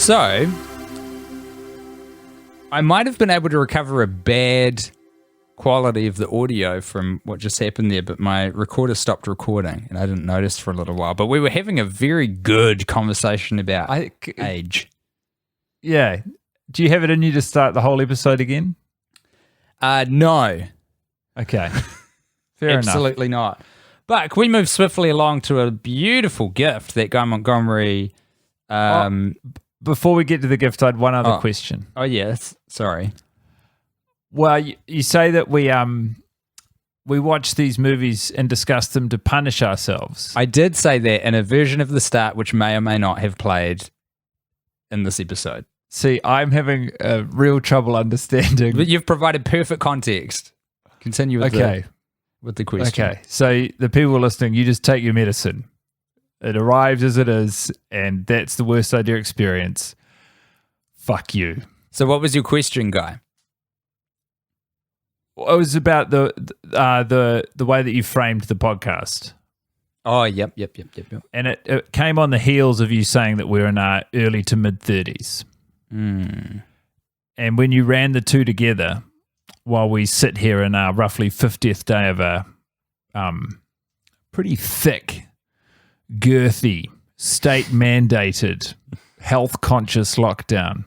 So, I might have been able to recover a bad quality of the audio from what just happened there, but my recorder stopped recording and I didn't notice for a little while. But we were having a very good conversation about age. Yeah. Do you have it in you to start the whole episode again? No. Okay. Fair enough. Absolutely not. But can we move swiftly along to a beautiful gift that Guy Montgomery... Before we get to the gift, I had one other question. Oh, yes. Sorry. Well, you say that we watch these movies and discuss them to punish ourselves. I did say that in a version of the start, which may or may not have played in this episode. See, I'm having real trouble understanding. But you've provided perfect context. Continue with the question. Okay, so the people listening, you just take your medicine. It arrives as it is, and that's the worst idea experience. Fuck you. So what was your question, Guy? It was about the way that you framed the podcast. Oh, yep. And it came on the heels of you saying that we're in our early to mid-30s. Mm. And when you ran the two together, while we sit here in our roughly 50th day of a pretty thick, girthy, state-mandated, health-conscious lockdown.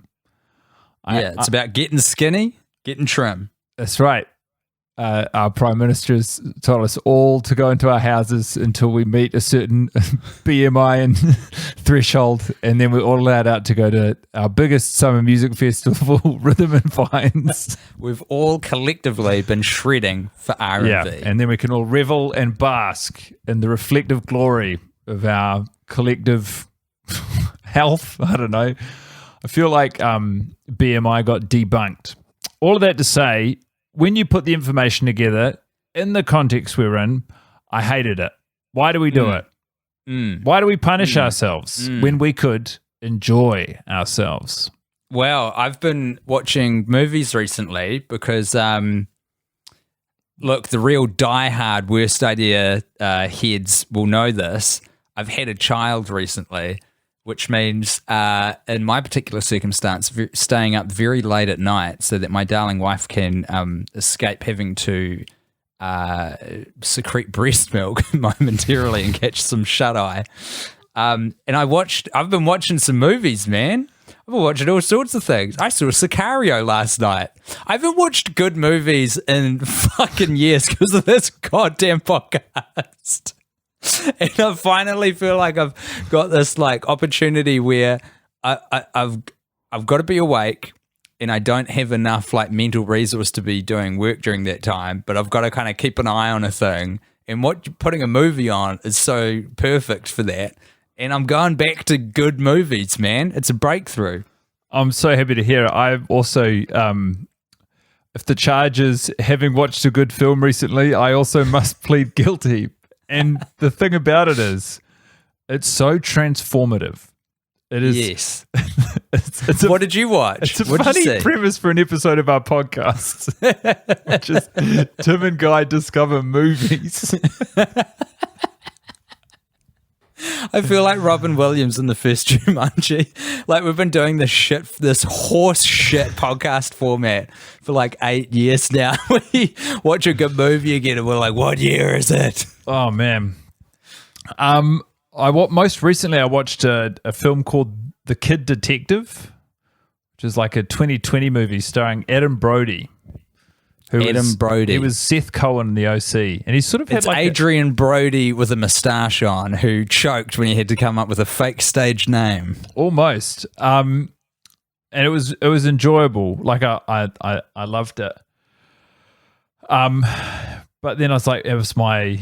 It's about getting skinny, getting trim. That's right. Our Prime Minister has told us all to go into our houses until we meet a certain BMI and threshold, and then we're all allowed out to go to our biggest summer music festival, Rhythm and Vines. We've all collectively been shredding for R&B. Yeah, and then we can all revel and bask in the reflective glory of our collective health. I don't know. I feel like BMI got debunked. All of that to say, when you put the information together in the context we're in, I hated it. Why do we do it? Why do we punish ourselves when we could enjoy ourselves? Well, I've been watching movies recently because, look, the real diehard worst idea heads will know this. I've had a child recently, which means in my particular circumstance, staying up very late at night so that my darling wife can escape having to secrete breast milk momentarily and catch some shut-eye. And I've been watching some movies, man. I've been watching all sorts of things. I saw Sicario last night. I haven't watched good movies in fucking years because of this goddamn podcast. And I finally feel like I've got this like opportunity where I've got to be awake and I don't have enough like mental resource to be doing work during that time, but I've got to kind of keep an eye on a thing. And putting a movie on is so perfect for that. And I'm going back to good movies, man. It's a breakthrough. I'm so happy to hear it. I've also, if the charge is having watched a good film recently, I also must plead guilty. And the thing about it is, it's so transformative. It is. Yes. What did you watch? It's a funny premise for an episode of our podcast, which is Tim and Guy discover movies. I feel like Robin Williams in the first Jumanji. Like we've been doing this horse shit podcast format for like 8 years now. We watch a good movie again and we're like, what year is it? Oh man. Most recently I watched a film called The Kid Detective, which is like a 2020 movie starring Adam Brody. Brody. He was Seth Cohen in the OC, and he sort of had Adrian Brody with a moustache on who choked when he had to come up with a fake stage name. Almost, and it was enjoyable. Like I loved it. But then I was like, it was my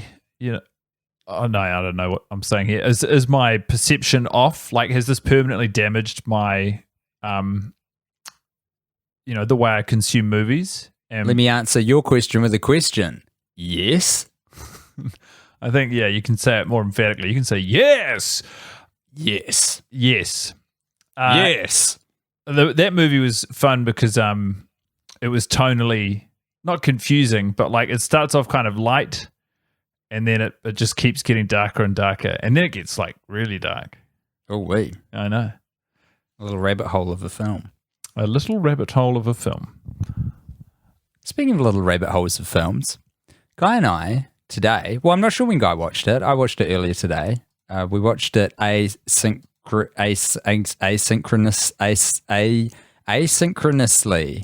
oh no, I don't know what I'm saying here. Is my perception off? Like, has this permanently damaged my the way I consume movies? Let me answer your question with a question. Yes. I think, you can say it more emphatically. You can say, yes. Yes. Yes. Yes. That movie was fun because it was tonally not confusing, but like it starts off kind of light and then it just keeps getting darker and darker. And then it gets like really dark. Oh, wait. I know. A little rabbit hole of a film. A little rabbit hole of a film. Speaking of little rabbit holes of films, Guy and I today, well, I'm not sure when Guy watched it. I watched it earlier today. We watched it asynchronously.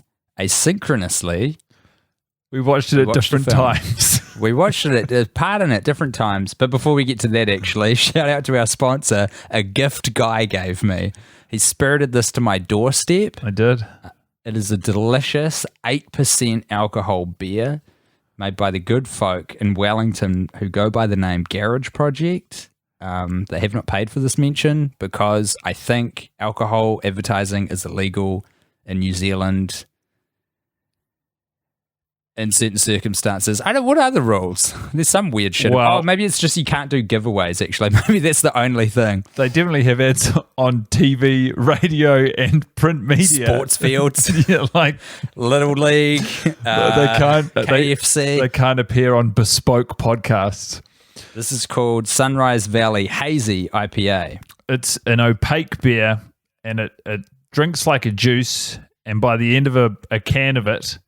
We watched it at different times. We watched it at different times. But before we get to that, actually, shout out to our sponsor, a gift Guy gave me. He spirited this to my doorstep. I did. It is a delicious 8% alcohol beer made by the good folk in Wellington who go by the name Garage Project. They have not paid for this mention because I think alcohol advertising is illegal in New Zealand in certain circumstances. I don't. What are the rules? There's some weird shit. Well, maybe it's just you can't do giveaways, actually. Maybe that's the only thing. They definitely have ads on TV, radio, and print media. Sports fields. Yeah, like Little League. KFC. They can't appear on bespoke podcasts. This is called Sunrise Valley Hazy IPA. It's an opaque beer, and it drinks like a juice, and by the end of a can of it,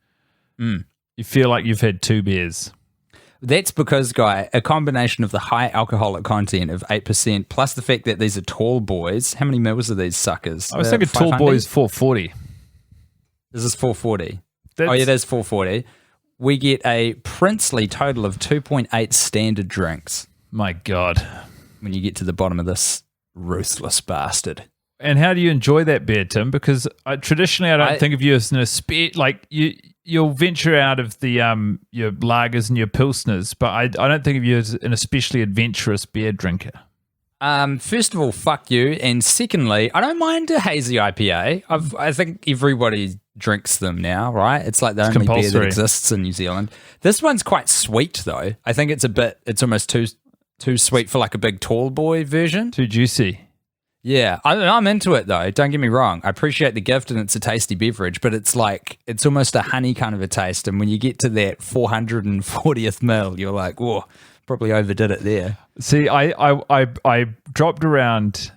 you feel like you've had 2 beers. That's because, Guy, a combination of the high alcoholic content of 8% plus the fact that these are tall boys. How many mils are these suckers? I was thinking tall boys 440. This is 440. There's 440. We get a princely total of 2.8 standard drinks. My God. When you get to the bottom of this ruthless bastard. And how do you enjoy that beer, Tim? Because traditionally I don't think of you as you'll venture out of the your lagers and your pilsners, but I don't think of you as an especially adventurous beer drinker. First of all, fuck you, and secondly, I don't mind a hazy IPA. I think everybody drinks them now, right? It's like the only beer that exists in New Zealand. This one's quite sweet, though. I think it's almost too sweet for like a big tall boy version. Too juicy. Yeah, I'm into it though. Don't get me wrong. I appreciate the gift and it's a tasty beverage, but it's almost a honey kind of a taste. And when you get to that 440th mil, you're like, whoa, probably overdid it there. See, I dropped around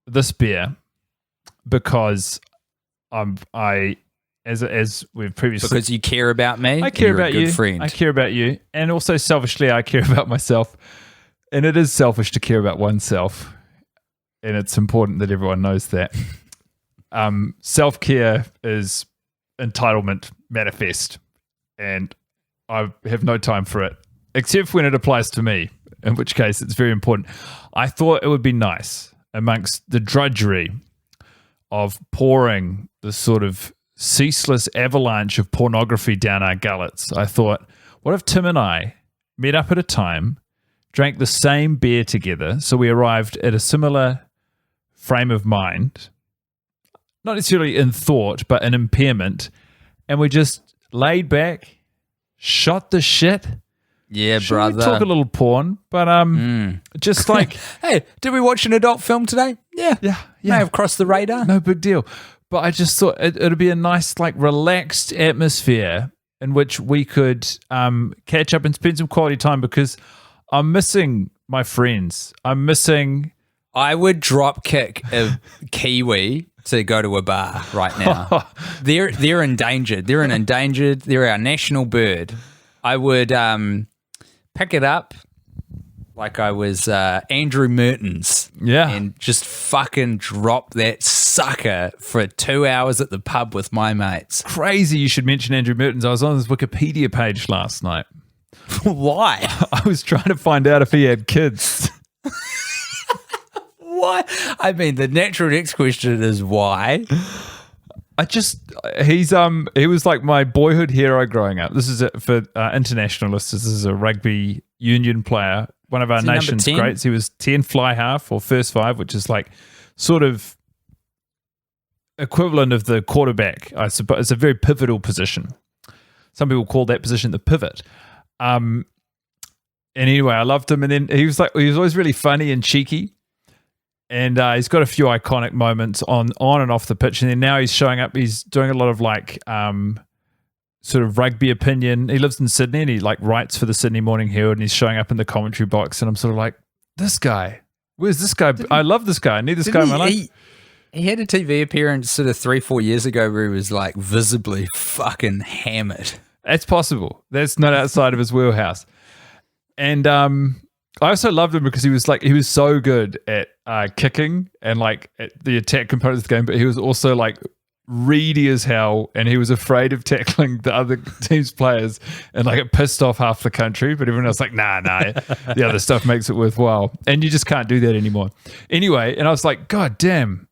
this beer because as we've previously, because you care about me. I care about you. Friend. I care about you, and also selfishly, I care about myself. And it is selfish to care about oneself. And it's important that everyone knows that. Self-care is entitlement manifest. And I have no time for it, except when it applies to me, in which case it's very important. I thought it would be nice amongst the drudgery of pouring the sort of ceaseless avalanche of pornography down our gullets. I thought, what if Tim and I met up at a time, drank the same beer together, so we arrived at a similar frame of mind, not necessarily in thought, but in impairment, and we just laid back, shot the shit. Yeah, Should brother. we talk a little porn, but just like, hey, did we watch an adult film today? Yeah. May have crossed the radar. No big deal. But I just thought it'd be a nice, like, relaxed atmosphere in which we could catch up and spend some quality time, because I'm missing my friends. I would drop kick a Kiwi to go to a bar right now. They're endangered. They're our national bird. I would pick it up like I was Andrew Mehrtens. Yeah. And just fucking drop that sucker for 2 hours at the pub with my mates. Crazy you should mention Andrew Mehrtens. I was on his Wikipedia page last night. Why? I was trying to find out if he had kids. Why? I mean, the natural next question is why? He was like my boyhood hero growing up. This is for internationalists. This is a rugby union player, one of our nation's greats. He was 10 fly half or first five, which is like sort of equivalent of the quarterback, I suppose. It's a very pivotal position. Some people call that position the pivot. And anyway, I loved him. And then he was always really funny and cheeky. And he's got a few iconic moments on and off the pitch. And then now he's showing up. He's doing a lot of like sort of rugby opinion. He lives in Sydney and he like writes for the Sydney Morning Herald, and he's showing up in the commentary box. And I'm sort of like, this guy, Where's this guy? I love this guy. I need this guy in my life. He had a TV appearance sort of 3-4 years ago where he was like visibly fucking hammered. That's possible. That's not outside of his wheelhouse. And I also loved him because he was so good at kicking and like at the attack components of the game, but he was also like reedy as hell, and he was afraid of tackling the other team's players, and like it pissed off half the country, but everyone else like, nah, the other stuff makes it worthwhile. And you just can't do that anymore. Anyway, and I was like, God damn,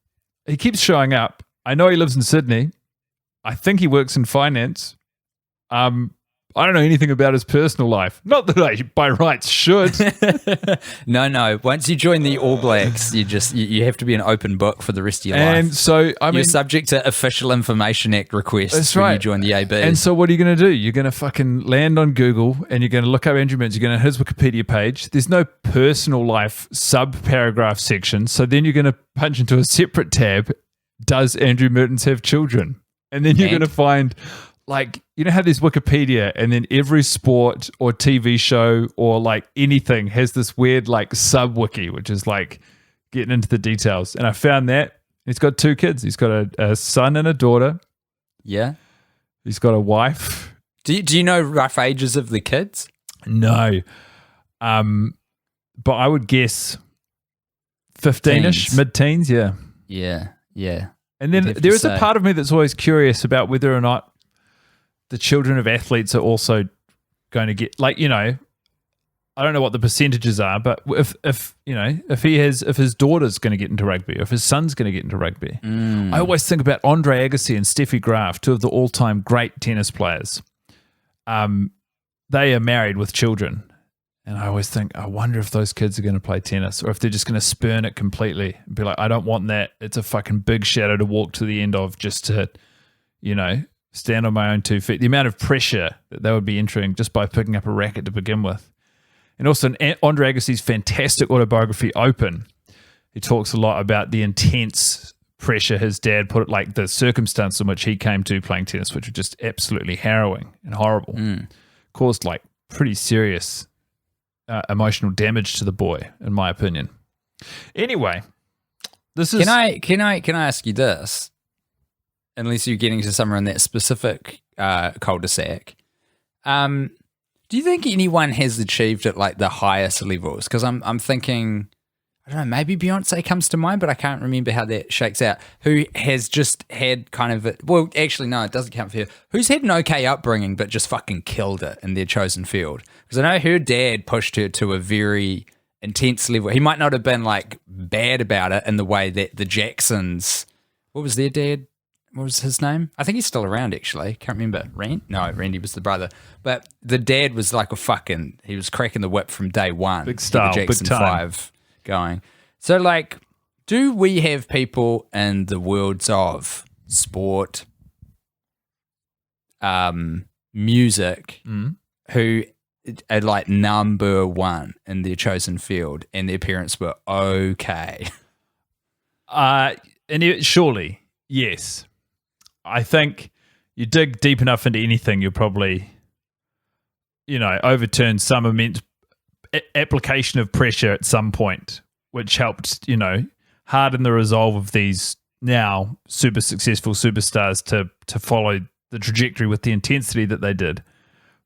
he keeps showing up. I know he lives in Sydney. I think he works in finance. I don't know anything about his personal life. Not that I, by rights, should. No. Once you join the All Blacks, you have to be an open book for the rest of your life. And so, you're subject to Official Information Act requests when you join the AB. And so what are you going to do? You're going to fucking land on Google and you're going to look up Andrew Mehrtens. You're going to hit his Wikipedia page. There's no personal life sub-paragraph section. So then you're going to punch into a separate tab, does Andrew Mehrtens have children? And then you're going to find... like, you know how there's Wikipedia and then every sport or TV show or like anything has this weird like sub-wiki, which is like getting into the details. And I found that he's got 2 kids. He's got a son and a daughter. Yeah. He's got a wife. Do you know rough ages of the kids? No. But I would guess 15-ish, mid-teens, yeah. Yeah. And then there is a part of me that's always curious about whether or not the children of athletes are also going to get, like, you know, I don't know what the percentages are, but if his daughter's going to get into rugby, or if his son's going to get into rugby, I always think about Andre Agassi and Steffi Graf, 2 of the all-time great tennis players. They are married with children, and I always think, I wonder if those kids are going to play tennis, or if they're just going to spurn it completely and be like, I don't want that. It's a fucking big shadow to walk to the end of just to, you know, stand on my own 2 feet. The amount of pressure that they would be entering just by picking up a racket to begin with. And also in Andre Agassi's fantastic autobiography, Open, he talks a lot about the intense pressure his dad put, like the circumstance in which he came to playing tennis, which was just absolutely harrowing and horrible. Caused like pretty serious emotional damage to the boy, in my opinion. Anyway, this is... Can I ask you this? Unless you're getting to somewhere in that specific cul-de-sac. Do you think anyone has achieved at like the highest levels? Because I'm thinking, I don't know, maybe Beyonce comes to mind, but I can't remember how that shakes out. Who has just had kind of well, actually, no, it doesn't count for her. Who's had an okay upbringing, but just fucking killed it in their chosen field? Because I know her dad pushed her to a very intense level. He might not have been like bad about it in the way that the Jacksons, what was their dad? What was his name? I think he's still around, actually. Can't remember. Randy was the brother. But the dad was like he was cracking the whip from day one. Big star, the Jackson big time. 5 going. So, like, do we have people in the worlds of sport, music, who are like number one in their chosen field and their parents were okay? Surely, yes. I think you dig deep enough into anything, you'll probably, you know, overturn some immense application of pressure at some point, which helped, you know, harden the resolve of these now super successful superstars to follow the trajectory with the intensity that they did.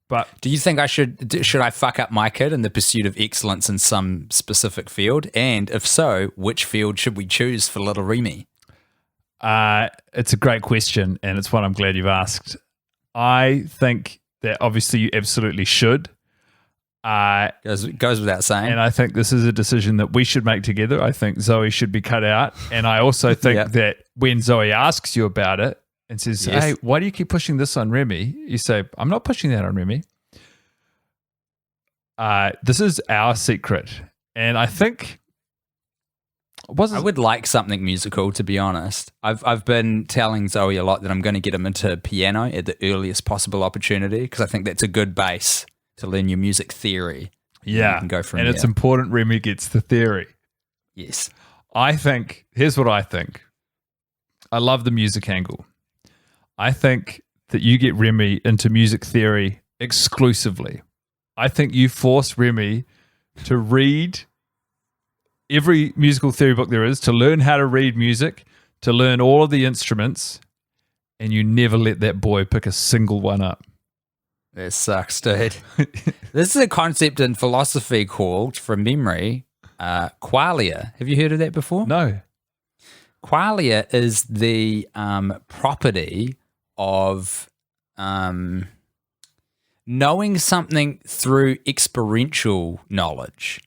But do you think should I fuck up my kid in the pursuit of excellence in some specific field? And if so, which field should we choose for little Remy? It's a great question, and it's one I'm glad you've asked. I think that obviously you absolutely should. Goes without saying. And I think this is a decision that we should make together. I think Zoe should be cut out. And I also think that when Zoe asks you about it and says, hey, why do you keep pushing this on Remy? You say, I'm not pushing that on Remy. This is our secret. And I think... I would like something musical, to be honest. I've been telling Zoe a lot that I'm going to get him into piano at the earliest possible opportunity because I think that's a good base to learn your music theory. Yeah, you can go from there. It's important Remy gets the theory. Yes. Here's what I think. I love the music angle. I think that you get Remy into music theory exclusively. I think you force Remy to read every musical theory book there is to learn how to read music, to learn all of the instruments, and you never let that boy pick a single one up. That sucks, dude. This is a concept in philosophy called, from memory, qualia. Have you heard of that before? No. Qualia is the property of knowing something through experiential knowledge.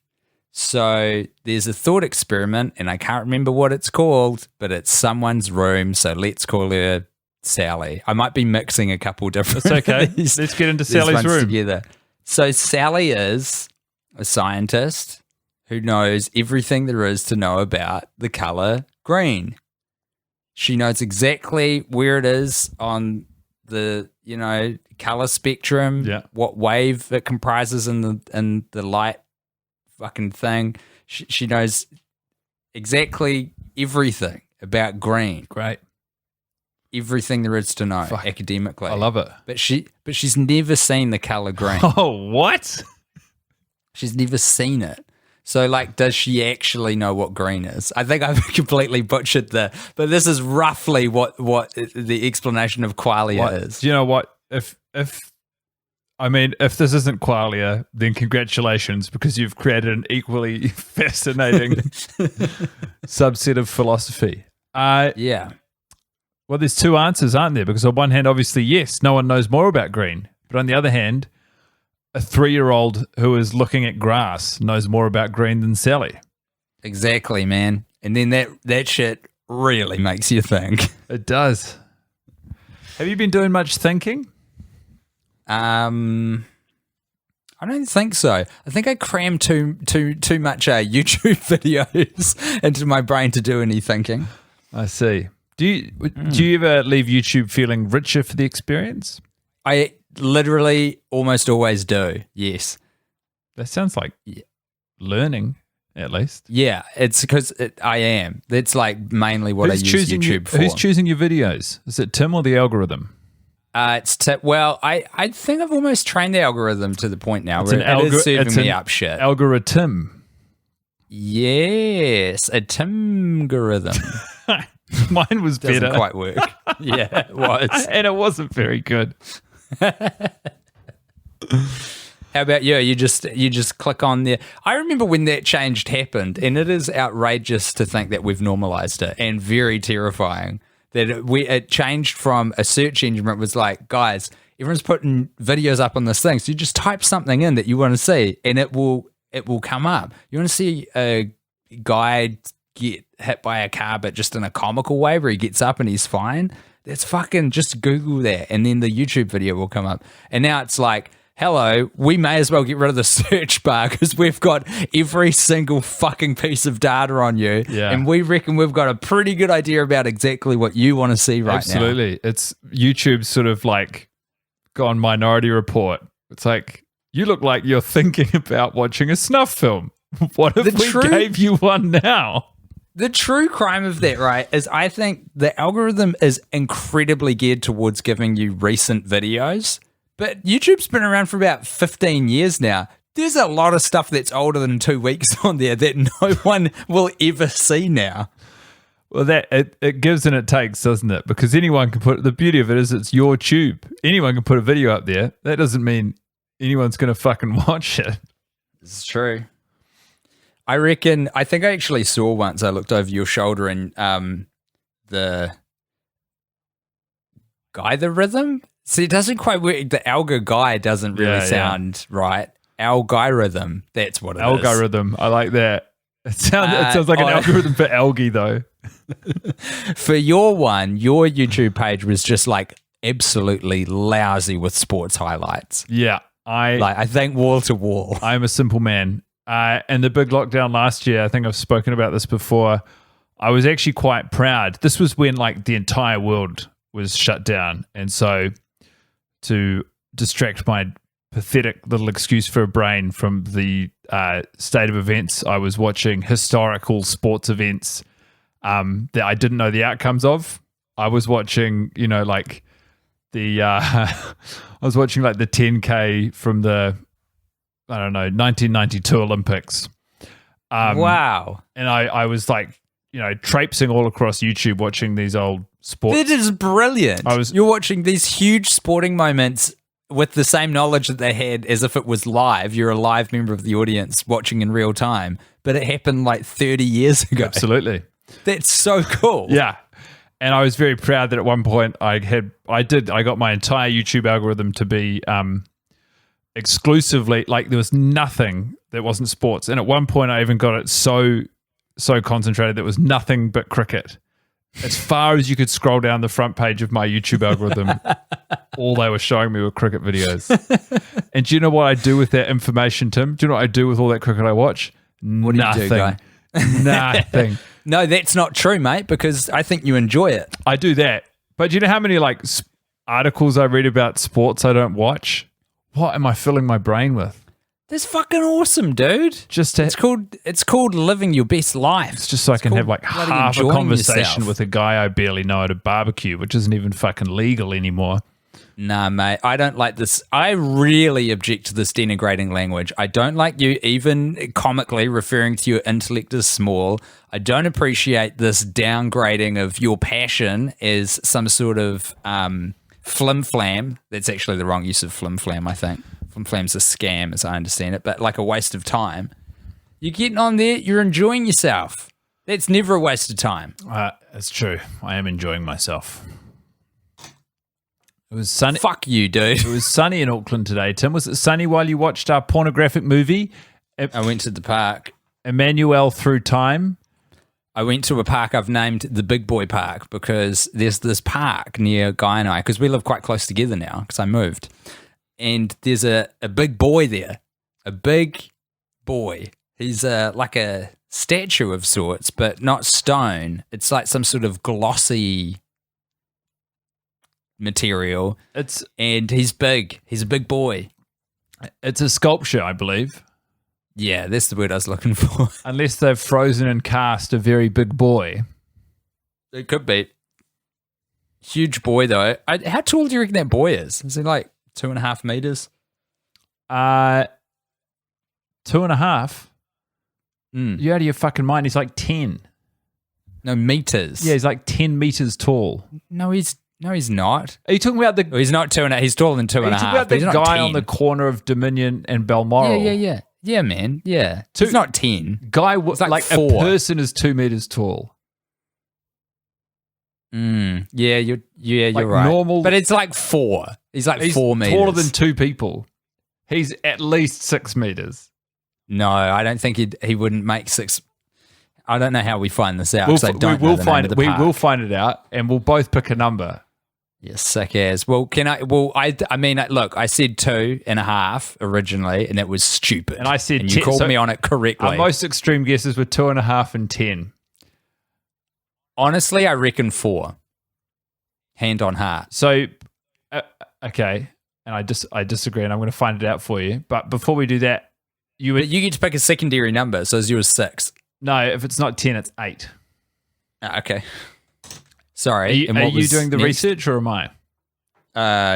So there's a thought experiment, and I can't remember what it's called, but it's someone's room, so let's call her Sally. I might be mixing a couple different. That's okay. Let's get into Sally's room together. So Sally is a scientist who knows everything there is to know about the color green. She knows exactly where it is on the, color spectrum, what wave it comprises in the light fucking thing. She knows exactly everything about green. Great. Everything there is to know academically. I love it. But she's never seen the color green. Oh, what? She's never seen it. So, does she actually know what green is? I think I've completely butchered but this is roughly what the explanation of qualia is. Do you know what? If this isn't qualia, then congratulations, because you've created an equally fascinating subset of philosophy. Yeah. Well, there's two answers, aren't there? Because on one hand, obviously, yes, no one knows more about green. But on the other hand, a 3-year-old who is looking at grass knows more about green than Sally. Exactly, man. And then that shit really makes you think. It does. Have you been doing much thinking? I don't think so. I think I crammed too much YouTube videos into my brain to do any thinking. I see. Do you ever leave YouTube feeling richer for the experience? I literally almost always do, yes. That sounds like learning, at least. Yeah, it's because I am. That's mainly what I use YouTube for. Who's choosing your videos? Is it Tim or the algorithm? It's I think I've almost trained the algorithm to the point now where it is serving me up shit. Algorithm. Yes, a Timgorithm. Mine was better. Doesn't quite work. Yeah, it was. And it wasn't very good. How about you? You just click on there. I remember when that change happened, and it is outrageous to think that we've normalized it, and very terrifying that it changed from a search engine. It was like, guys, everyone's putting videos up on this thing, so you just type something in that you want to see, and it will come up. You want to see a guy get hit by a car, but just in a comical way where he gets up and he's fine? That's fucking, just Google that, and then the YouTube video will come up. And now it's like, hello, we may as well get rid of the search bar because we've got every single fucking piece of data on you. Yeah. And we reckon we've got a pretty good idea about exactly what you want to see right now. Absolutely. It's YouTube's sort of gone Minority Report. It's like, you look like you're thinking about watching a snuff film. What if we gave you one now? The true crime of that, right, is I think the algorithm is incredibly geared towards giving you recent videos. But YouTube's been around for about 15 years now. There's a lot of stuff that's older than 2 weeks on there that no one will ever see now. Well, it gives and it takes, doesn't it? Because anyone can the beauty of it is it's your tube. Anyone can put a video up there. That doesn't mean anyone's going to fucking watch it. It's true. I think I actually saw once, I looked over your shoulder and the rhythm. See, it doesn't quite work. The algo doesn't really sound right. Algorithm, that's what it is. Algorithm, I like that. It sounds like an algorithm for algae, though. For your YouTube page was just absolutely lousy with sports highlights. Yeah, I think wall to wall. I'm a simple man. And the big lockdown last year, I think I've spoken about this before, I was actually quite proud. This was when the entire world was shut down. And so to distract my pathetic little excuse for a brain from the state of events, I was watching historical sports events that I didn't know the outcomes of. I was watching, I was watching the 10K from the, 1992 Olympics. Wow. And I was like, traipsing all across YouTube watching these old sports. That is brilliant. You're watching these huge sporting moments with the same knowledge that they had as if it was live. You're a live member of the audience watching in real time, but it happened like 30 years ago. Absolutely. That's so cool. Yeah. And I was very proud that at one point I got my entire YouTube algorithm to be exclusively, like there was nothing that wasn't sports. And at one point I even got it so concentrated that it was nothing but cricket. As far as you could scroll down the front page of my YouTube algorithm, all they were showing me were cricket videos. And do you know what I do with that information, Tim? Do you know what I do with all that cricket I watch? What do you do, Guy? Nothing. No, that's not true, mate, because I think you enjoy it. I do that. But do you know how many articles I read about sports I don't watch? What am I filling my brain with? That's fucking awesome, dude. It's called living your best life. It's just so I can have like half a conversation with a guy I barely know at a barbecue, which isn't even fucking legal anymore. Nah, mate, I don't like this. I really object to this denigrating language. I don't like you even comically referring to your intellect as small. I don't appreciate this downgrading of your passion as some sort of flim-flam. That's actually the wrong use of flim-flam, I think. Flim-flam's a scam, as I understand it, but like a waste of time. You're getting on there, you're enjoying yourself. That's never a waste of time. That's true. I am enjoying myself. It was sunny. Fuck you, dude. It was sunny in Auckland today, Tim. Was it sunny while you watched our pornographic movie? I went to the park. Emmanuelle Through Time. I went to a park I've named the Big Boy Park because there's this park near Guy and I, because we live quite close together now because I moved. And there's a big boy there, a big boy. He's like a statue of sorts, but not stone. It's like some sort of glossy material. And he's big. He's a big boy. It's a sculpture, I believe. Yeah, that's the word I was looking for. Unless they've frozen and cast a very big boy. It could be. Huge boy, though. How tall do you reckon that boy is? Is he like 2.5 meters? 2.5? You're out of your fucking mind. He's like 10. No, meters. Yeah, he's like 10 meters tall. No, he's not. Are you talking about the... Well, he's not 2.5. He's taller than 2.5. Are you talking about the guy on the corner of Dominion and Balmoral? Yeah. Yeah, man. Yeah. He's not 10. Guy, like 4. A person is 2 meters tall. Yeah, you're right. Normal, but it's like 4. He's 4 meters. Taller than 2 people. He's at least 6 meters. No, I don't think he wouldn't make 6. I don't know how we find this out. We will find it out, and we'll both pick a number. Yeah, sick as. Well, I mean, look, I said 2.5 originally, and it was stupid. And I said and you 10, called me on it correctly. Our most extreme guesses were 2.5 and 10. Honestly, I reckon 4. Hand on heart. So, okay, and I disagree, and I'm going to find it out for you. But before we do that, you get to pick a secondary number. So yours 6. No, if it's not 10, it's 8. Okay. Sorry. Are you doing the research or am I?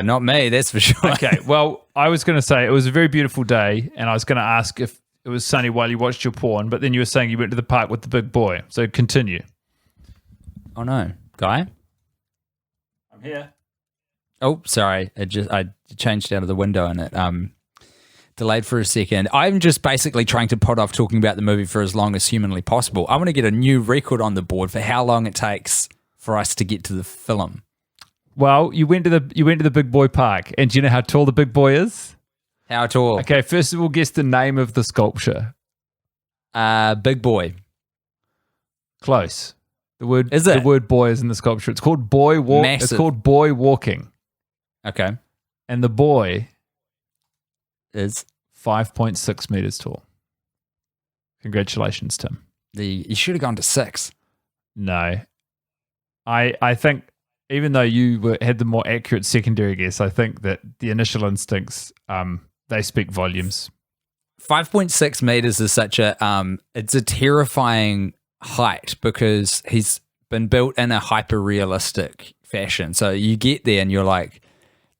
Not me, that's for sure. Okay, well, I was going to say it was a very beautiful day, and I was going to ask if it was sunny while you watched your porn, but then you were saying you went to the park with the big boy. So continue. Oh, no. Guy? I'm here. Oh, sorry. I changed out of the window and it delayed for a second. I'm just basically trying to put off talking about the movie for as long as humanly possible. I want to get a new record on the board for how long it takes for us to get to the film. Well, you went to the big boy park, and do you know how tall the big boy is? How tall? Okay, first of all, guess the name of the sculpture. Big boy. Close. The word boy is in the sculpture. It's called boy walk. Massive. It's called boy walking. Okay. And the boy is 5.6 meters tall. Congratulations, Tim. You should have gone to 6. No. I think even though you had the more accurate secondary guess, I think that the initial instincts, they speak volumes. 5.6 meters is such it's a terrifying height because he's been built in a hyper-realistic fashion. So you get there and you're like,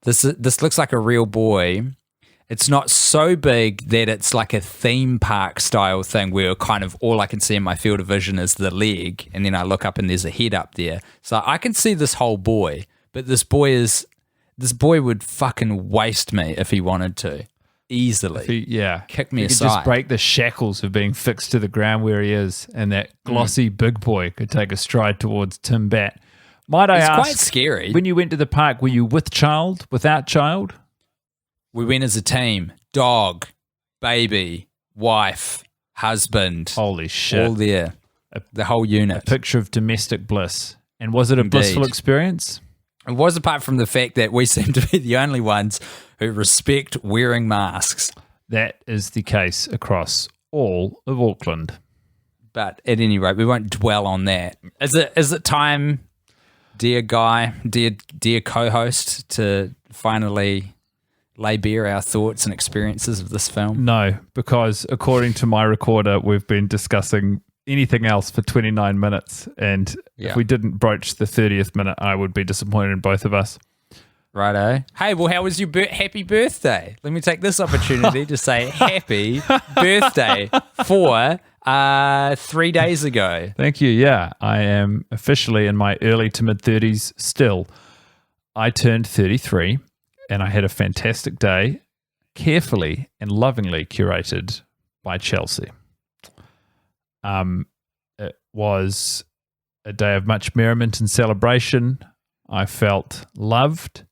this looks like a real boy. It's not so big that it's like a theme park style thing where kind of all I can see in my field of vision is the leg, and then I look up and there's a head up there. So I can see this whole boy, but this boy would fucking waste me if he wanted to. Easily. Kick me he could aside. just break the shackles of being fixed to the ground where he is, and that glossy big boy could take a stride towards Tim Bat. Might I ask, it's quite scary. When you went to the park, were you with child, without child? We went as a team. Dog, baby, wife, husband. Holy shit. All there. The whole unit. A picture of domestic bliss. And was it a blissful experience? It was, apart from the fact that we seem to be the only ones who respect wearing masks. That is the case across all of Auckland. But at any rate, we won't dwell on that. Is it time, dear Guy, dear co-host, to finally lay bare our thoughts and experiences of this film? No, because according to my recorder, we've been discussing anything else for 29 minutes. And if we didn't broach the 30th minute, I would be disappointed in both of us. Righto. Hey, well, how was your happy birthday? Let me take this opportunity to say happy birthday for 3 days ago. Thank you. Yeah, I am officially in my early to mid 30s still. I turned 33 and I had a fantastic day, carefully and lovingly curated by Chelsea. It was a day of much merriment and celebration. I felt loved.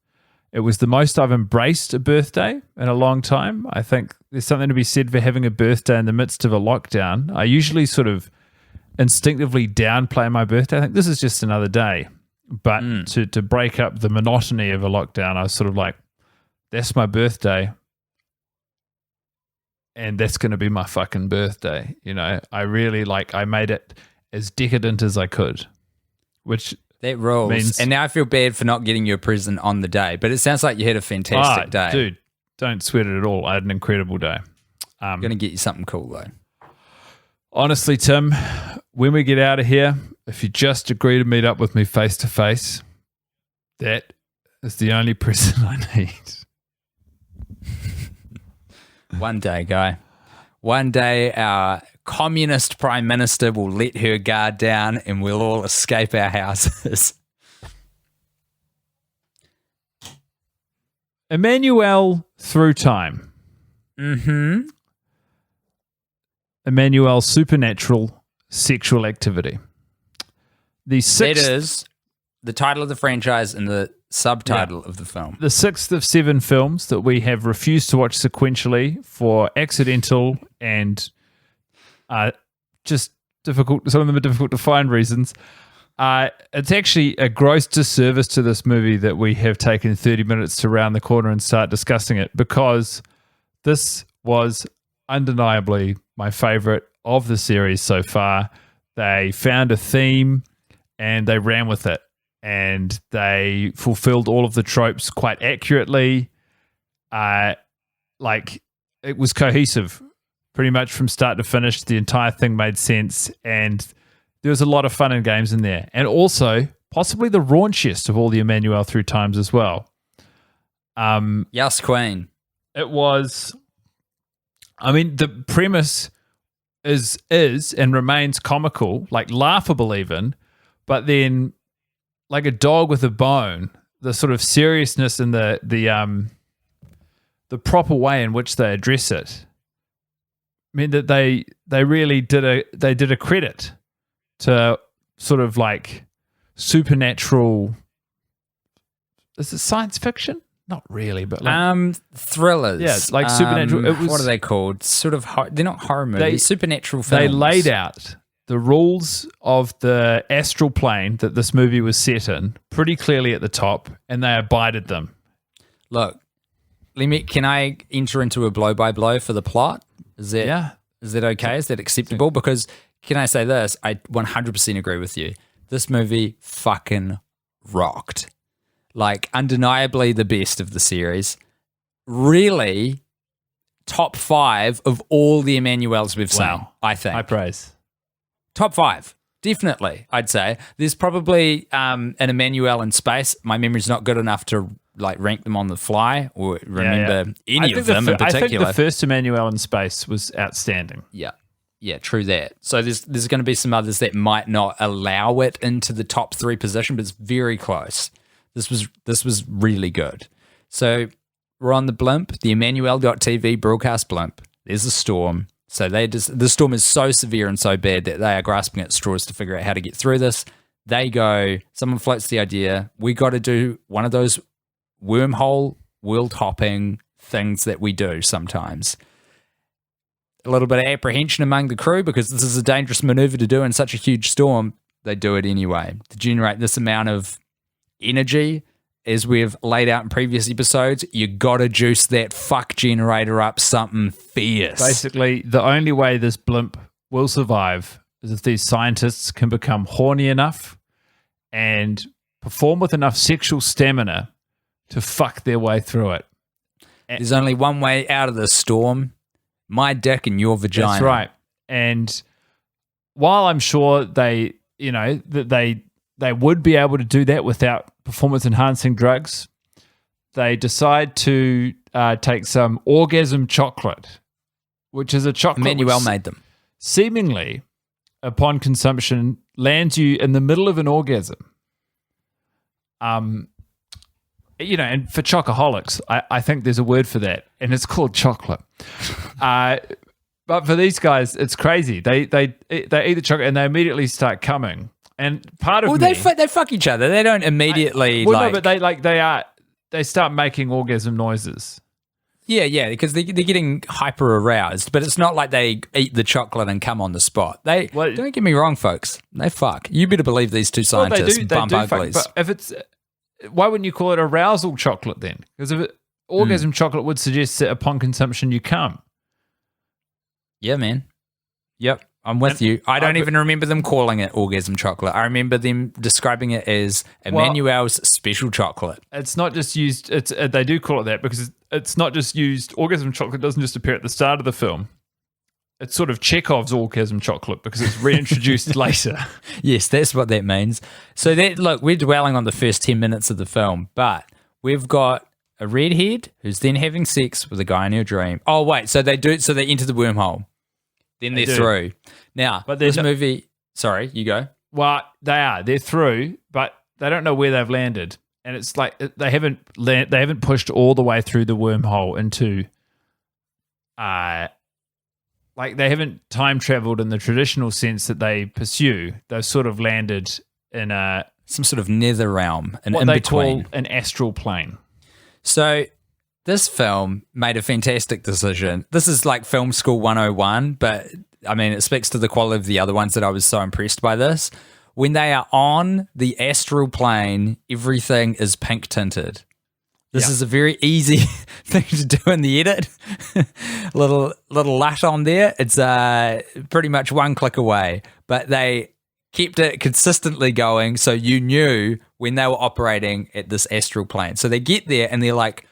It was the most I've embraced a birthday in a long time. I think there's something to be said for having a birthday in the midst of a lockdown. I usually sort of instinctively downplay my birthday. I think this is just another day. But to break up the monotony of a lockdown, I was sort of like, that's my birthday. And that's going to be my fucking birthday. You know, I made it as decadent as I could, which that rules. And now I feel bad for not getting you a present on the day, but it sounds like you had a fantastic day. Dude, don't sweat it at all. I had an incredible day. I'm going to get you something cool though. Honestly, Tim, when we get out of here, if you just agree to meet up with me face to face, that is the only present I need. One day, Guy. One day our communist prime minister will let her guard down and we'll all escape our houses. Emmanuelle Through Time. Mm-hmm. Emmanuelle's supernatural sexual activity. That is the title of the franchise and the subtitle of the film. The sixth of 7 films that we have refused to watch sequentially for accidental and just difficult. Some of them are difficult to find reasons. It's actually a gross disservice to this movie that we have taken 30 minutes to round the corner and start discussing it, because this was undeniably my favorite of the series so far. They found a theme and they ran with it, and they fulfilled all of the tropes quite accurately. Like, it was cohesive pretty much from start to finish. The entire thing made sense, and there was a lot of fun and games in there. And also, possibly the raunchiest of all the Emmanuelle Through Times as well. Yes, Queen. It was, I mean, the premise is and remains comical, like laughable even, but then like a dog with a bone, the sort of seriousness and the proper way in which they address it meant that they really did a credit to sort of like supernatural. Is it science fiction? Not really, but like, thrillers. Yeah, like supernatural. It was, what are they called? Sort of. They're not horror movies. Supernatural films. They laid out the rules of the astral plane that this movie was set in pretty clearly at the top, and they abided them. Look, can I enter into a blow by blow for the plot? Is that okay? Is that acceptable? Because can I say this? I 100% agree with you. This movie fucking rocked. Like, undeniably the best of the series. Really, top 5 of all the Emmanuelles we've seen, I think. High praise. Top 5, definitely, I'd say. There's probably an Emmanuelle in space. My memory's not good enough to like rank them on the fly or remember any of them in particular. I think the first Emmanuelle in space was outstanding. Yeah, true that. So there's going to be some others that might not allow it into the top 3 position, but it's very close. This was really good. So we're on the blimp, the Emmanuelle.tv broadcast blimp. There's a storm. So the storm is so severe and so bad that they are grasping at straws to figure out how to get through this. They go, someone floats the idea, we got to do one of those wormhole world hopping things that we do sometimes. A little bit of apprehension among the crew because this is a dangerous maneuver to do in such a huge storm. They do it anyway to generate this amount of energy. As we've laid out in previous episodes, you got to juice that fuck generator up something fierce. Basically, the only way this blimp will survive is if these scientists can become horny enough and perform with enough sexual stamina to fuck their way through it. There's only one way out of this storm. My dick and your vagina. That's right. And while I'm sure they would be able to do that without performance-enhancing drugs, they decide to take some orgasm chocolate, which is a chocolate Emmanuelle made them. Seemingly, upon consumption, lands you in the middle of an orgasm. And for chocoholics, I think there's a word for that, and it's called chocolate. But for these guys, it's crazy. They eat the chocolate and they immediately start coming. And part of me, they fuck each other. They don't immediately no, but they start making orgasm noises. Yeah, because they're getting hyper aroused. But it's not like they eat the chocolate and come on the spot. Don't get me wrong, folks. They fuck. You better believe these two scientists bump uglies. But if it's, why wouldn't you call it arousal chocolate then? Because orgasm chocolate would suggest that upon consumption you come. Yeah, man. Yep, I'm with you. I don't even remember them calling it orgasm chocolate. I remember them describing it as Emmanuelle's special chocolate. It's not just used. They do call it that because it's not just used. Orgasm chocolate doesn't just appear at the start of the film. It's sort of Chekhov's orgasm chocolate because it's reintroduced later. Yes, that's what that means. So we're dwelling on the first 10 minutes of the film, but we've got a redhead who's then having sex with a guy in her dream. Oh wait, so they enter the wormhole. Then they're through. Now, but this movie... Sorry, you go. Well, they're through, but they don't know where they've landed. And it's like they haven't pushed all the way through the wormhole into... like they haven't time traveled in the traditional sense that they pursue. They've sort of landed in some sort of nether realm, what they call an astral plane. So this film made a fantastic decision. This is like film school 101, but I mean, it speaks to the quality of the other ones that I was so impressed by this. When they are on the astral plane, everything is pink tinted. This is a very easy thing to do in the edit. little LUT on there. It's pretty much one click away, but they kept it consistently going so you knew when they were operating at this astral plane. So they get there and they're like,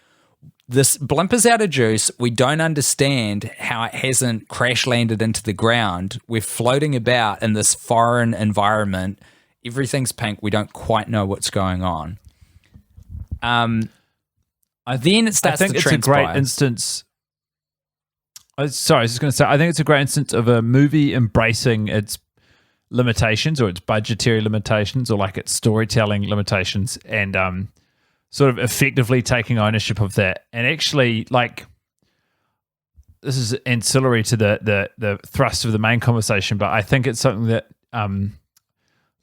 this blimp is out of juice. We don't understand how it hasn't crash landed into the ground. We're floating about in this foreign environment. Everything's pink. We don't quite know what's going on. Then it starts to transpire. I think it's a great instance. Sorry, I was just going to say, I think it's a great instance of a movie embracing its limitations or its budgetary limitations or like its storytelling limitations and sort of effectively taking ownership of that. And actually, like, this is ancillary to the thrust of the main conversation, but I think it's something that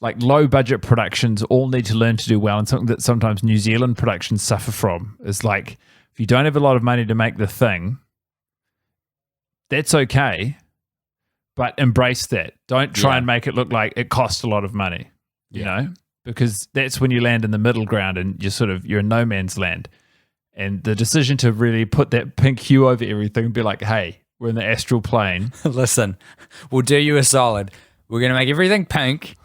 like low budget productions all need to learn to do well, and something that sometimes New Zealand productions suffer from is like, if you don't have a lot of money to make the thing, that's okay, but embrace that. Don't try and make it look like it cost a lot of money, you know, because that's when you land in the middle ground and you're in no man's land. And the decision to really put that pink hue over everything and be like, hey, we're in the astral plane. Listen, we'll do you a solid. We're going to make everything pink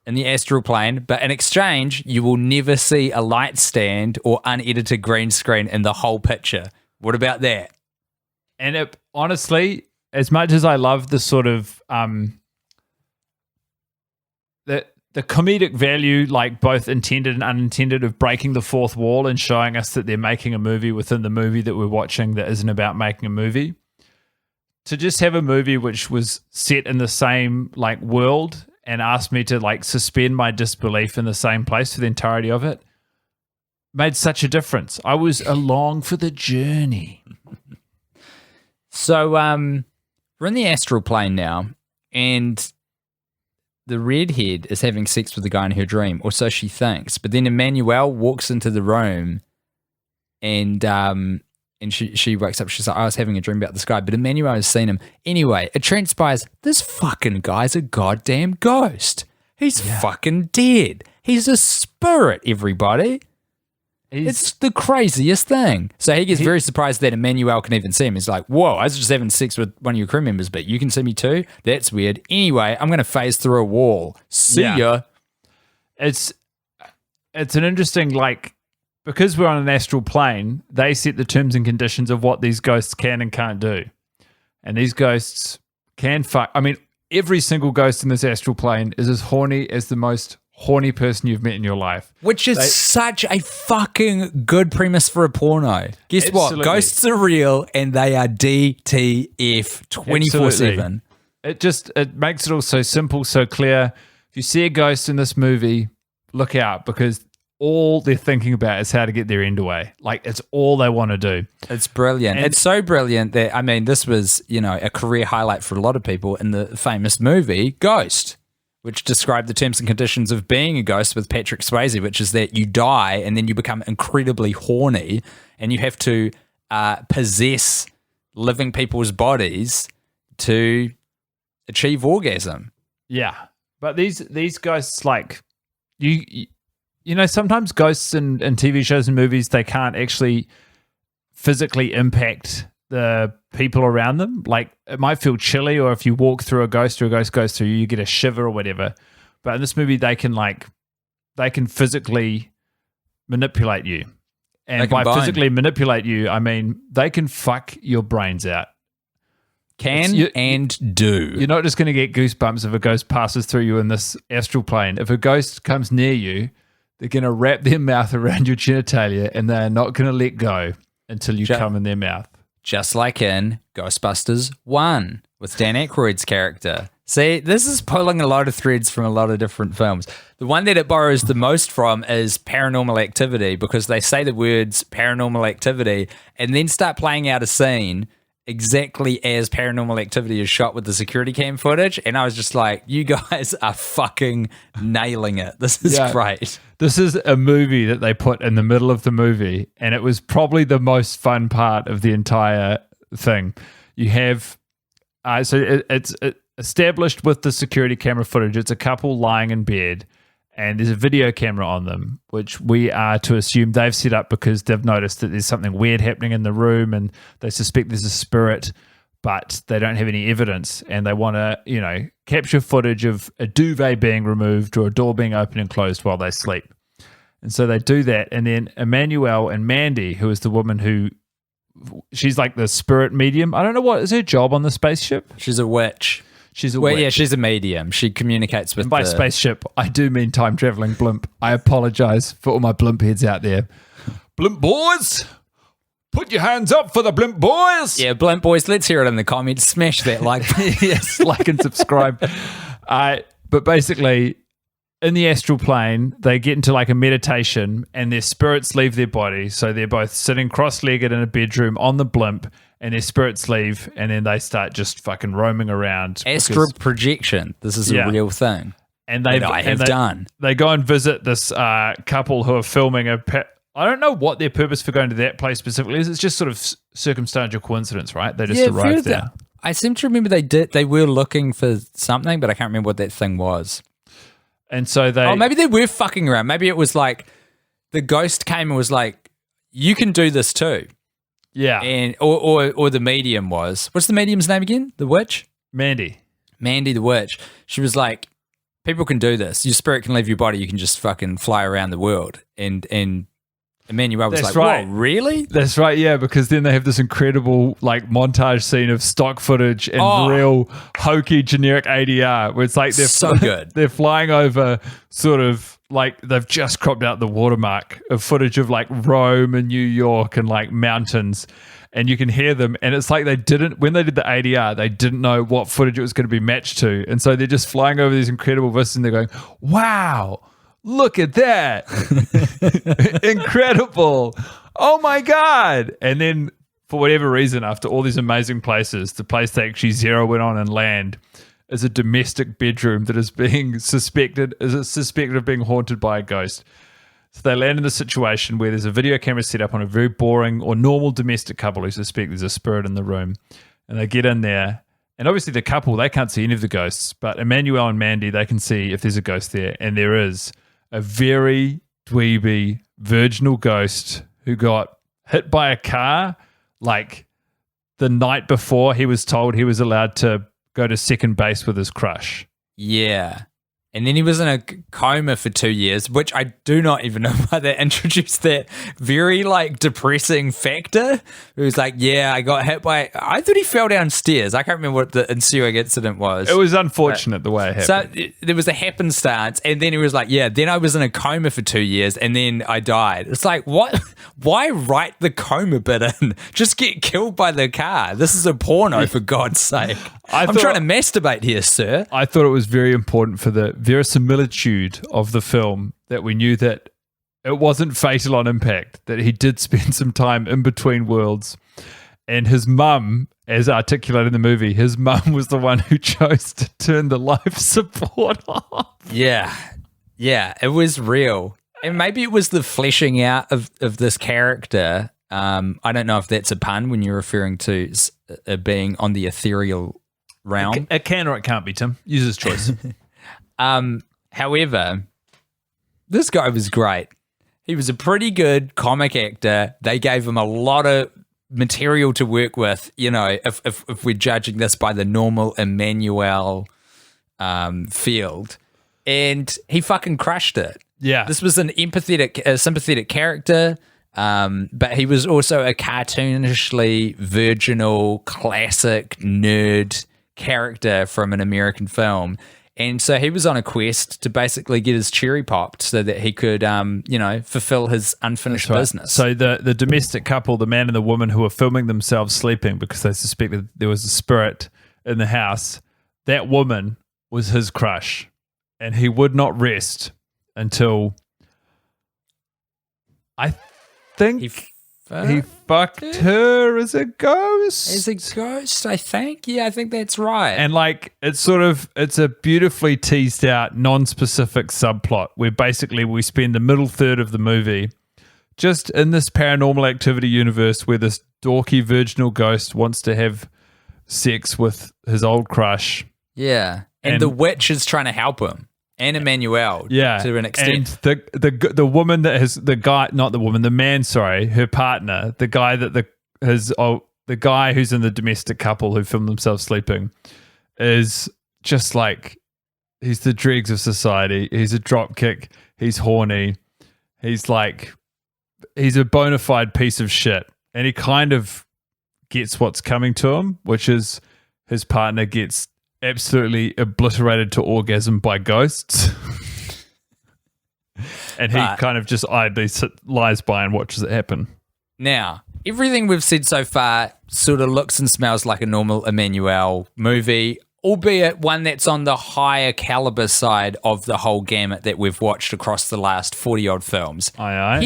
in the astral plane, but in exchange, you will never see a light stand or unedited green screen in the whole picture. What about that? And honestly, as much as I love the sort of the comedic value, like both intended and unintended, of breaking the fourth wall and showing us that they're making a movie within the movie that we're watching that isn't about making a movie. To just have a movie which was set in the same like world and asked me to like suspend my disbelief in the same place for the entirety of it made such a difference. I was along for the journey. So we're in the astral plane now, and the redhead is having sex with the guy in her dream, or so she thinks. But then Emmanuelle walks into the room, and she wakes up. She's like, I was having a dream about this guy, but Emmanuelle has seen him. Anyway, it transpires this fucking guy's a goddamn ghost. He's fucking dead. He's a spirit, everybody. It's the craziest thing. So he gets very surprised that Emmanuelle can even see him. He's like, whoa, I was just having sex with one of your crew members, but you can see me too? That's weird. Anyway, I'm going to phase through a wall. See ya. It's an interesting, like, because we're on an astral plane, they set the terms and conditions of what these ghosts can and can't do. And these ghosts can fuck. I mean, every single ghost in this astral plane is as horny as the most horny person you've met in your life. Which is such a fucking good premise for a porno. Guess what? Ghosts are real and they are DTF 24/7. It makes it all so simple, so clear. If you see a ghost in this movie, look out, because all they're thinking about is how to get their end away. Like, it's all they want to do. It's brilliant. And it's so brilliant that, I mean, this was, a career highlight for a lot of people in the famous movie Ghost, which described the terms and conditions of being a ghost with Patrick Swayze, which is that you die and then you become incredibly horny and you have to possess living people's bodies to achieve orgasm. Yeah. But these ghosts, like, sometimes ghosts in TV shows and movies, they can't actually physically impact the people around them. Like, it might feel chilly, or if you walk through a ghost or a ghost goes through you, you get a shiver or whatever. But in this movie, they can physically manipulate you. And by physically manipulate you, I mean they can fuck your brains out. And do. You're not just going to get goosebumps if a ghost passes through you in this astral plane. If a ghost comes near you, they're going to wrap their mouth around your genitalia and they're not going to let go until you come in their mouth. Just like in Ghostbusters 1 with Dan Aykroyd's character. See, this is pulling a lot of threads from a lot of different films. The one that it borrows the most from is Paranormal Activity, because they say the words Paranormal Activity and then start playing out a scene exactly as Paranormal Activity is shot with the security cam footage. And I was just like, you guys are fucking nailing it. This is great. This is a movie that they put in the middle of the movie, and it was probably the most fun part of the entire thing. You have, it's established with the security camera footage. It's a couple lying in bed, and there's a video camera on them, which we are to assume they've set up because they've noticed that there's something weird happening in the room, and they suspect there's a spirit, but they don't have any evidence, and they want to, capture footage of a duvet being removed or a door being opened and closed while they sleep. And so they do that, and then Emmanuelle and Mandy, who is the woman she's like the spirit medium. I don't know, what is her job on the spaceship? She's a witch. She's a witch. Yeah, she's a medium. She communicates with by spaceship, I do mean time-traveling blimp. I apologize for all my blimp heads out there. Blimp boys! Put your hands up for the blimp boys! Yeah, blimp boys, let's hear it in the comments. Smash that like button. Yes, like and subscribe. But basically, in the astral plane, they get into like a meditation and their spirits leave their body. So they're both sitting cross-legged in a bedroom on the blimp, and their spirits leave, and then they start just fucking roaming around. Astral projection. This is a real thing. And they done. They go and visit this couple who are filming I don't know what their purpose for going to that place specifically is. It's just sort of circumstantial coincidence, right? They just arrived there. I seem to remember they were looking for something, but I can't remember what that thing was. And so maybe they were fucking around. Maybe it was like the ghost came and was like, you can do this too. Yeah. And or the medium was. What's the medium's name again? The witch? Mandy the witch. She was like, people can do this. Your spirit can leave your body. You can just fucking fly around the world. And Emmanuelle was That's like, right. whoa, really? That's right, yeah, because then they have this incredible like montage scene of stock footage and real hokey generic ADR where it's like they're So good. They're flying over sort of like they've just cropped out the watermark of footage of like Rome and New York and like mountains, and you can hear them, and it's like when they did the ADR, they didn't know what footage it was going to be matched to, and so they're just flying over these incredible vistas and they're going, wow, look at that. Incredible. Oh my God. And then for whatever reason, after all these amazing places, the place they actually zero in on and land is a domestic bedroom that is suspected of being haunted by a ghost. So they land in a situation where there's a video camera set up on a very boring or normal domestic couple who suspect there's a spirit in the room. And they get in there. And obviously the couple, they can't see any of the ghosts. But Emmanuelle and Mandy, they can see if there's a ghost there. And there is a very dweeby virginal ghost who got hit by a car like the night before he was told he was allowed to go to second base with his crush. Yeah. And then he was in a coma for 2 years, which I do not even know why they introduced that very like depressing factor. It was like, yeah, I got hit by, I thought he fell downstairs. I can't remember what the ensuing incident was. It was unfortunate the way it happened. So there was a happenstance, and then he was like, yeah, then I was in a coma for 2 years, and then I died. It's like, what? Why write the coma bit in? Just get killed by the car. This is a porno, for God's sake. I'm trying to masturbate here, sir. I thought it was very important for the verisimilitude of the film that we knew that it wasn't fatal on impact, that he did spend some time in between worlds. And his mum, as articulated in the movie, his mum was the one who chose to turn the life support off. Yeah. Yeah, it was real. And maybe it was the fleshing out of this character. I don't know if that's a pun when you're referring to being on the ethereal realm. It can or it can't be, Tim. User's choice. However, this guy was great. He was a pretty good comic actor. They gave him a lot of material to work with, you know, if we're judging this by the normal Emmanuelle field. And he fucking crushed it. Yeah. This was a sympathetic character, but he was also a cartoonishly virginal, classic nerd character from an American film. And so he was on a quest to basically get his cherry popped so that he could, fulfill his unfinished business. So the domestic couple, the man and the woman who were filming themselves sleeping because they suspected there was a spirit in the house, that woman was his crush. And he would not rest until I think he fucked her as a ghost. As a ghost, I think. Yeah, I think that's right. And like it's a beautifully teased out, non-specific subplot where basically we spend the middle third of the movie just in this paranormal activity universe where this dorky virginal ghost wants to have sex with his old crush. Yeah. And the witch is trying to help him. And Emmanuelle, to an extent. And the woman that has the guy, not the woman, the man, sorry, her partner, the guy that the guy who's in the domestic couple who filmed themselves sleeping, is just like he's the dregs of society. He's a dropkick. He's horny. He's a bona fide piece of shit, and he kind of gets what's coming to him, which is his partner gets absolutely obliterated to orgasm by ghosts. And he kind of just idly lies by and watches it happen. Now, everything we've said so far sort of looks and smells like a normal Emmanuelle movie, albeit one that's on the higher caliber side of the whole gamut that we've watched across the last 40-odd films. Aye.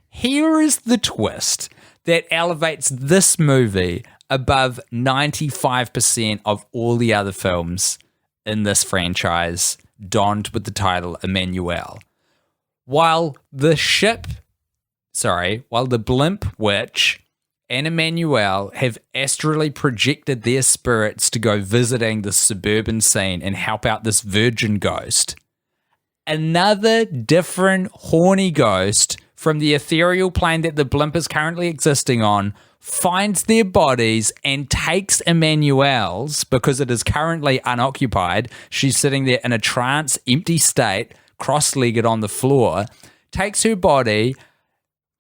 Here is the twist that elevates this movie above 95% of all the other films in this franchise donned with the title Emmanuelle. While the blimp witch and Emmanuelle have astrally projected their spirits to go visiting the suburban scene and help out this virgin ghost, another different horny ghost from the ethereal plane that the blimp is currently existing on finds their bodies and takes Emmanuelle's, because it is currently unoccupied. She's sitting there in a trance, empty state, cross-legged on the floor, takes her body,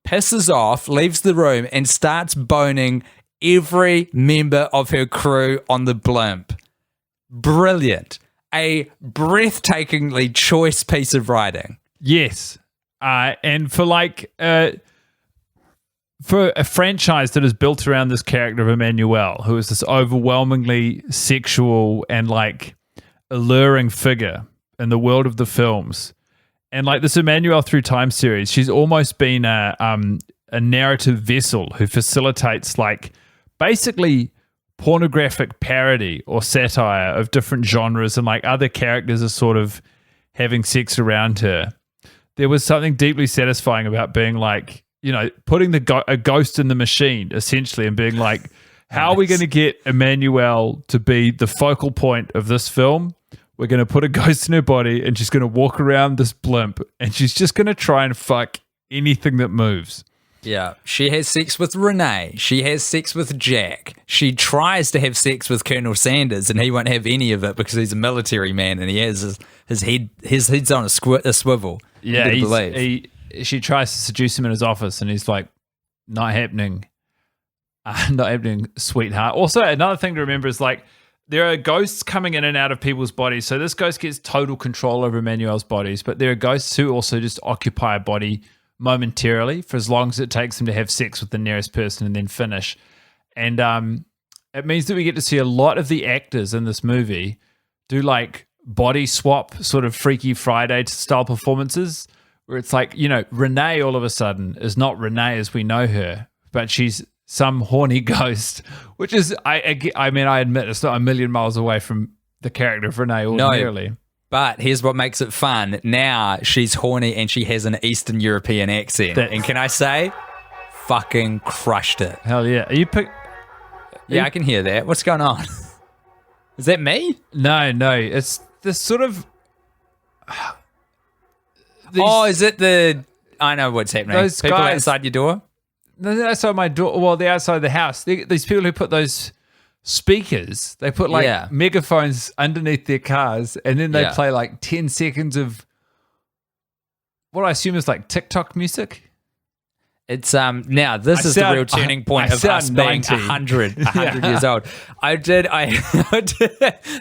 pisses off, leaves the room, and starts boning every member of her crew on the blimp. Brilliant. A breathtakingly choice piece of writing. Yes. And for for a franchise that is built around this character of Emmanuelle, who is this overwhelmingly sexual and alluring figure in the world of the films, and this Emmanuelle Through Time series, she's almost been a narrative vessel who facilitates basically pornographic parody or satire of different genres, and other characters are sort of having sex around her. There was something deeply satisfying about being putting a ghost in the machine, essentially, and being how are we going to get Emmanuelle to be the focal point of this film? We're going to put a ghost in her body, and she's going to walk around this blimp, and she's just going to try and fuck anything that moves. Yeah, she has sex with Renee. She has sex with Jack. She tries to have sex with Colonel Sanders, and he won't have any of it because he's a military man, and he has his head's on a swivel. Yeah, she tries to seduce him in his office, and he's like, not happening. Not happening, sweetheart. Also, another thing to remember is there are ghosts coming in and out of people's bodies. So this ghost gets total control over Emmanuelle's bodies, but there are ghosts who also just occupy a body momentarily for as long as it takes them to have sex with the nearest person and then finish. And it means that we get to see a lot of the actors in this movie do body swap sort of Freaky Friday style performances, where it's Renee all of a sudden is not Renee as we know her, but she's some horny ghost, which is, I admit it's not a million miles away from the character of Renee ordinarily. No, but here's what makes it fun. Now she's horny and she has an Eastern European accent. And can I say, fucking crushed it. Hell yeah. Yeah, I can hear that. What's going on? Is that me? No. It's this sort of... is it the... I know what's happening. Those people guys outside your door? No, outside my door. Well, they're outside the house. These people who put those speakers, they put megaphones underneath their cars, and then they play 10 seconds of what I assume is TikTok music. It's now this is the real turning point of us being 100 years old. I did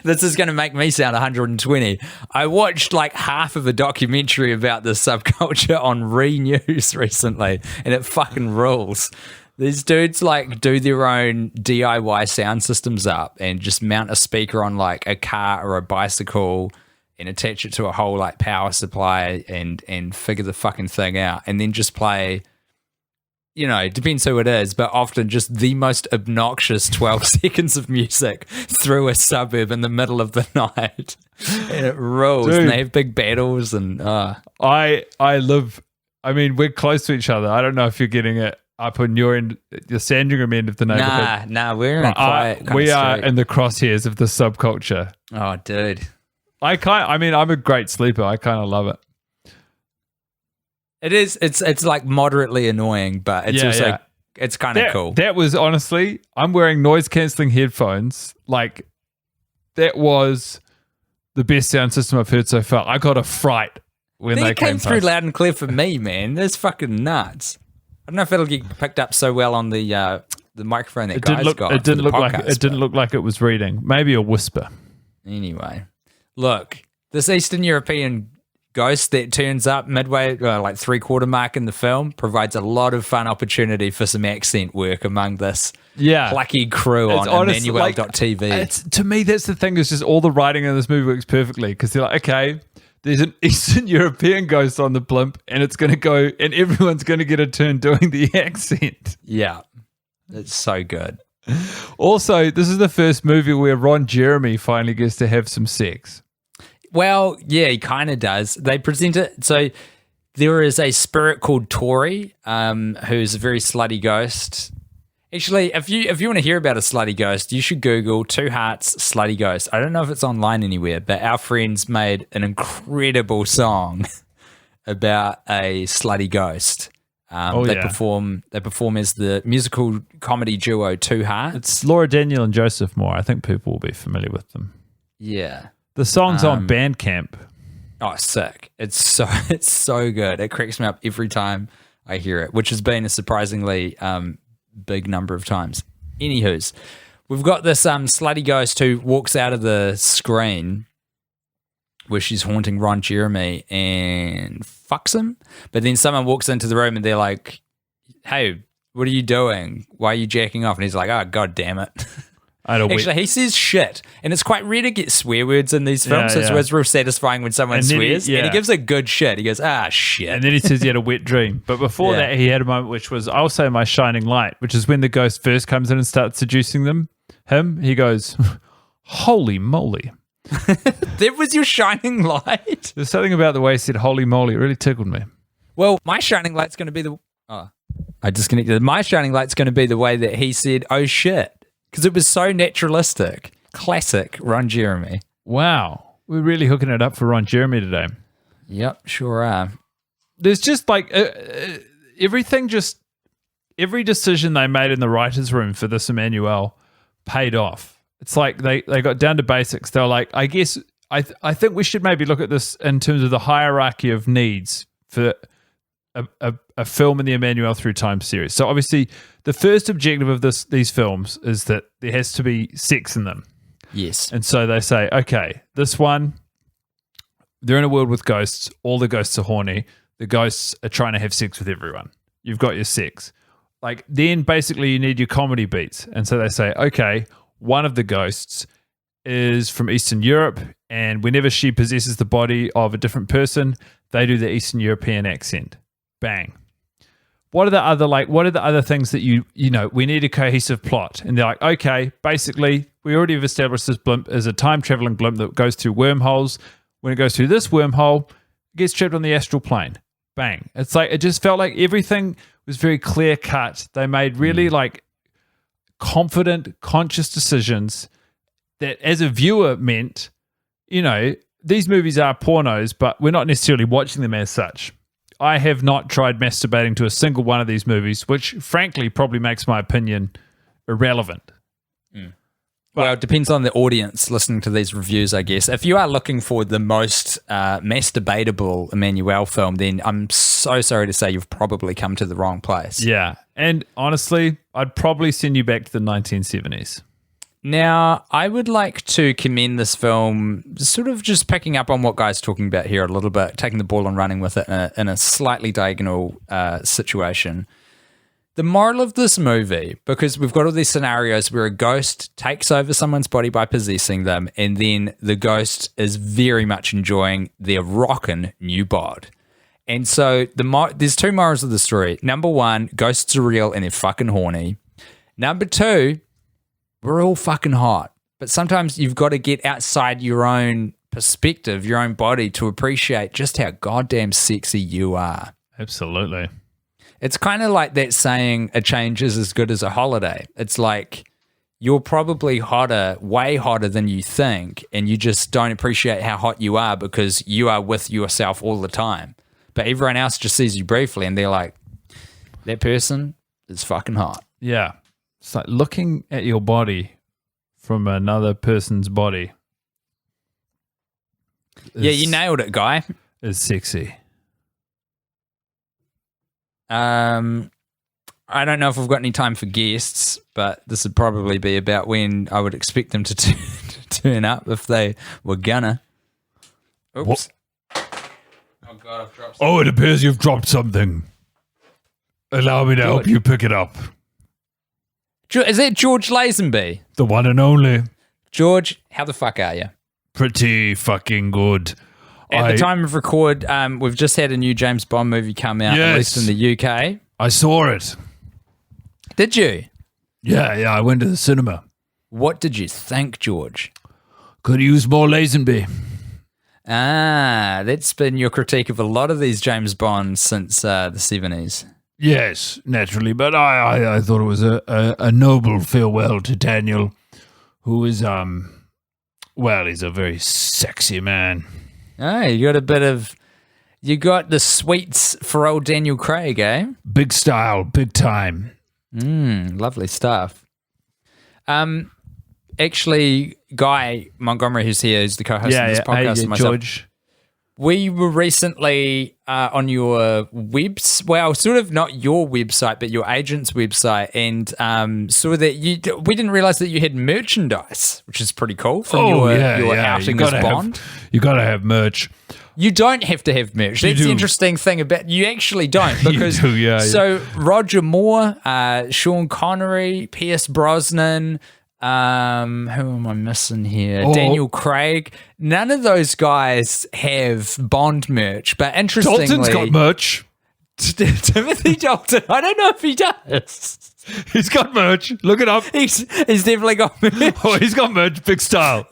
this is going to make me sound 120. I watched half of a documentary about this subculture on Remy News recently, and it fucking rules. These dudes do their own DIY sound systems up and just mount a speaker on a car or a bicycle and attach it to a whole power supply and figure the fucking thing out, and then just play. It depends who it is, but often just the most obnoxious 12 seconds of music through a suburb in the middle of the night. And it rolls. Dude, and they have big battles. And we're close to each other. I don't know if you're getting it up on your end, the Sandringham end of the neighborhood. Nah, we're in a quiet we are in the crosshairs of the subculture. Oh, dude. I'm a great sleeper. I kind of love it. It is. It's moderately annoying, but it's also it's kind of cool. That was honestly, I'm wearing noise cancelling headphones. That was the best sound system I've heard so far. I got a fright when they came through loud and clear for me, man. That's fucking nuts. I don't know if it'll get picked up so well on the microphone that guys got. It didn't look like it was reading. Maybe a whisper. Anyway, look, this Eastern European ghost that turns up midway, 3/4 mark in the film, provides a lot of fun opportunity for some accent work among this plucky crew on Emmanuelle.tv. To me, that's the thing. Is just all the writing in this movie works perfectly because they're okay, there's an Eastern European ghost on the blimp, and it's going to go, and everyone's going to get a turn doing the accent. Yeah, it's so good. Also, this is the first movie where Ron Jeremy finally gets to have some sex. Well, yeah, he kind of does. They present it. So there is a spirit called Tori, who's a very slutty ghost. Actually, if you want to hear about a slutty ghost, you should Google Two Hearts Slutty Ghost. I don't know if it's online anywhere, but our friends made an incredible song about a slutty ghost. They perform as the musical comedy duo Two Hearts. It's Laura Daniel and Joseph Moore. I think people will be familiar with them. Yeah. The song's on Bandcamp. Oh, sick. It's so good. It cracks me up every time I hear it, which has been a surprisingly big number of times. Anywho's, we've got this slutty ghost who walks out of the screen where she's haunting Ron Jeremy and fucks him. But then someone walks into the room and they're like, hey, what are you doing? Why are you jacking off? And he's like, oh, God damn it. Actually, he says shit. And it's quite rare to get swear words in these films. So it's real satisfying when someone swears. And he gives a good shit. He goes, shit. And then he says he had a wet dream. But before that, he had a moment which was, I'll say, my shining light, which is when the ghost first comes in and starts seducing him. He goes, holy moly. That was your shining light? There's something about the way he said holy moly. It really tickled me. Well, my shining light's going to be I disconnected. My shining light's going to be the way that he said, oh shit. Because it was so naturalistic. Classic Ron Jeremy. Wow. We're really hooking it up for Ron Jeremy today. Yep, sure are. There's just like every decision they made in the writer's room for this Emmanuelle paid off. It's like they got down to basics. They're like, I guess, I think we should maybe look at this in terms of the hierarchy of needs for a film in the Emmanuelle Through Time series. So obviously, the first objective of these films is that there has to be sex in them. Yes. And so they say, okay, this one, they're in a world with ghosts. All the ghosts are horny. The ghosts are trying to have sex with everyone. You've got your sex. Like, then basically you need your comedy beats. And so they say, okay, one of the ghosts is from Eastern Europe, and whenever she possesses the body of a different person, they do the Eastern European accent. Bang. What are the other things that we need a cohesive plot? And they're like, okay, basically, we already have established this blimp as a time-traveling blimp that goes through wormholes. When it goes through this wormhole, it gets trapped on the astral plane. Bang. It's like, it just felt like everything was very clear-cut. They made really confident, conscious decisions that as a viewer meant, these movies are pornos, but we're not necessarily watching them as such. I have not tried masturbating to a single one of these movies, which frankly probably makes my opinion irrelevant. Well, it depends on the audience listening to these reviews, I guess. If you are looking for the most masturbatable Emmanuelle film, then I'm so sorry to say you've probably come to the wrong place. Yeah. And honestly, I'd probably send you back to the 1970s. Now, I would like to commend this film, sort of just picking up on what Guy's talking about here a little bit, taking the ball and running with it in a slightly diagonal situation. The moral of this movie, because we've got all these scenarios where a ghost takes over someone's body by possessing them, and then the ghost is very much enjoying their rockin' new bod. And so there's two morals of the story. Number one, ghosts are real and they're fucking horny. Number two, we're all fucking hot. But sometimes you've got to get outside your own perspective, your own body, to appreciate just how goddamn sexy you are. Absolutely. It's kind of like that saying, a change is as good as a holiday. It's like you're probably hotter, way hotter than you think, and you just don't appreciate how hot you are because you are with yourself all the time. But everyone else just sees you briefly and they're like, that person is fucking hot. Yeah. It's like looking at your body from another person's body. Yeah, you nailed it, Guy. Is sexy. I don't know if we've got any time for guests, but this would probably be about when I would expect them to turn up if they were gonna. Oops. What? Oh, God, I've dropped something. Oh, it appears you've dropped something. Allow me to help you pick it up. Is that George Lazenby? The one and only. George, how the fuck are you? Pretty fucking good. At the time of record, we've just had a new James Bond movie come out, at least in the UK. I saw it. Did you? Yeah, I went to the cinema. What did you think, George? Could use more Lazenby. That's been your critique of a lot of these James Bonds since the 70s. Yes, naturally, but I thought it was a noble farewell to Daniel, who is, he's a very sexy man. Oh, you got the sweets for old Daniel Craig, eh? Big style, big time. Lovely stuff. Actually, Guy Montgomery, who's here, who's the co-host of this podcast, George. We were recently on your well, sort of not your website, but your agent's website, and saw that we didn't realize that you had merchandise, which is pretty cool from your outing as Bond. You got to have merch. You don't have to have merch. That's the interesting thing about you actually don't, because you do, so Roger Moore, Sean Connery, Pierce Brosnan. Who am I missing here? Daniel Craig. None of those guys have Bond merch, but interestingly, Dalton's got merch. Timothy Dalton. I don't know if he does. He's got merch. Look it up. He's definitely got merch. Oh, he's got merch. Big style.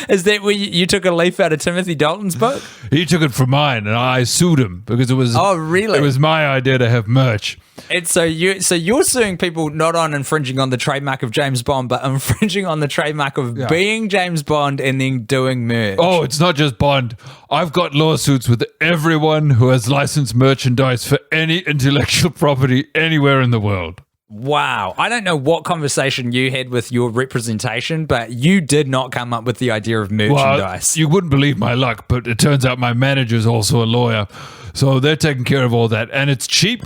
Is that where you took a leaf out of Timothy Dalton's book? He took it from mine, and I sued him because it was. Oh, really? It was my idea to have merch. And so you're suing people not on infringing on the trademark of James Bond, but infringing on the trademark of being James Bond and then doing merch. Oh, it's not just Bond. I've got lawsuits with everyone who has licensed merchandise for any intellectual property anywhere in the world. Wow. I don't know what conversation you had with your representation, but you did not come up with the idea of merchandise. Well, you wouldn't believe my luck, but it turns out my manager's also a lawyer. So they're taking care of all that. And it's cheap.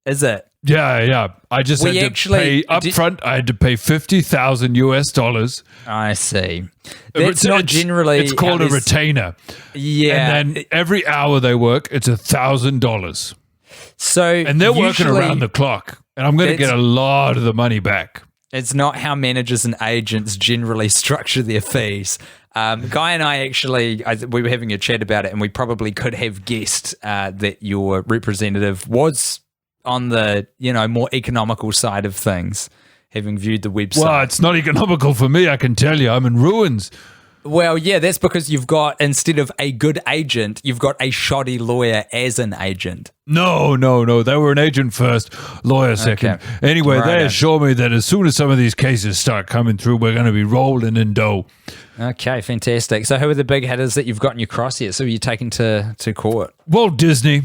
Is it? Yeah. I just had to pay up front. I had to pay $50,000 US. I see. That's not generally. It's called a retainer. Yeah. And then every hour they work, it's $1,000. And they're working around the clock. And I'm going to get a lot of the money back. It's not how managers and agents generally structure their fees. Guy and I actually, we were having a chat about it, and we probably could have guessed that your representative was on the more economical side of things, having viewed the website. Well, it's not economical for me, I can tell you. I'm in ruins. Well, yeah, that's because you've got, instead of a good agent, you've got a shoddy lawyer as an agent. No. They were an agent first, lawyer second. Okay. Anyway, Right. they assure me that as soon as some of these cases start coming through, we're going to be rolling in dough. Okay, fantastic. So who are the big hitters that you've got in your crosshairs? So you're taking to court? Walt Disney.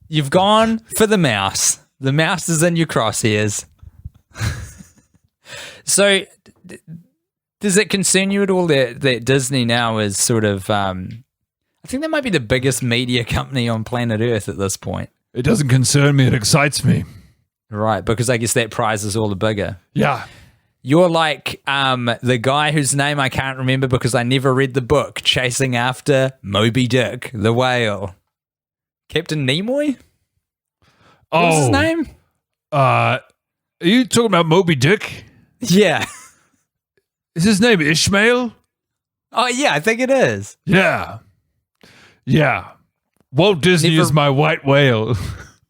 You've gone for the mouse. The mouse is in your crosshairs. So does it concern you at all that Disney now is sort of, I think that might be the biggest media company on planet Earth at this point. It doesn't concern me. It excites me. Right, because I guess that prize is all the bigger. Yeah. You're like the guy whose name I can't remember because I never read the book, chasing after Moby Dick, the whale. Captain Nimoy? What was his name? Are you talking about Moby Dick? Yeah. Is his name Ishmael? Oh, yeah, I think it is. Yeah. Walt Disney is my white whale.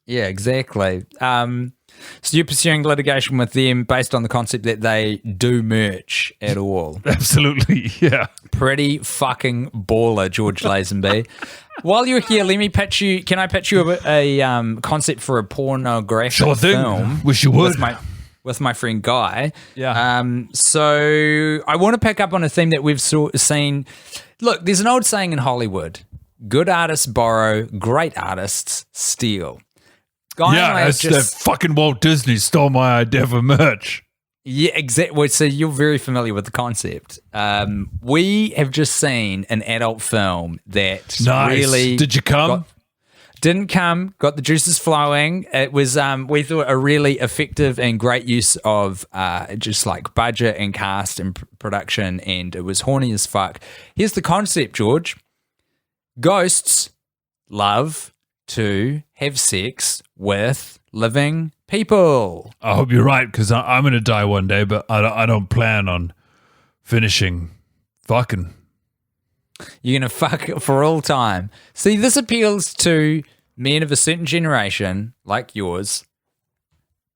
Yeah, exactly. So you're pursuing litigation with them based on the concept that they do merch at all. Absolutely, yeah. Pretty fucking baller, George Lazenby. While you're here, let me pitch you. Can I pitch you a concept for a pornographic Sure thing. film? Wish you would. With my friend Guy. Yeah. So I want to pick up on a theme that we've seen. Look, there's an old saying in Hollywood: good artists borrow, great artists steal. Guy and I that's that fucking Walt Disney stole my idea for merch. Yeah, exactly. So you're very familiar with the concept. We have just seen an adult film that really Did you come? Didn't come, got the juices flowing. It was, we thought, a really effective and great use of just like budget and cast and production, and it was horny as fuck. Here's the concept, George. Ghosts love to have sex with living people. I hope you're right, because I'm going to die one day, but I don't plan on finishing fucking. You're going to fuck for all time. See, this appeals to men of a certain generation, like yours,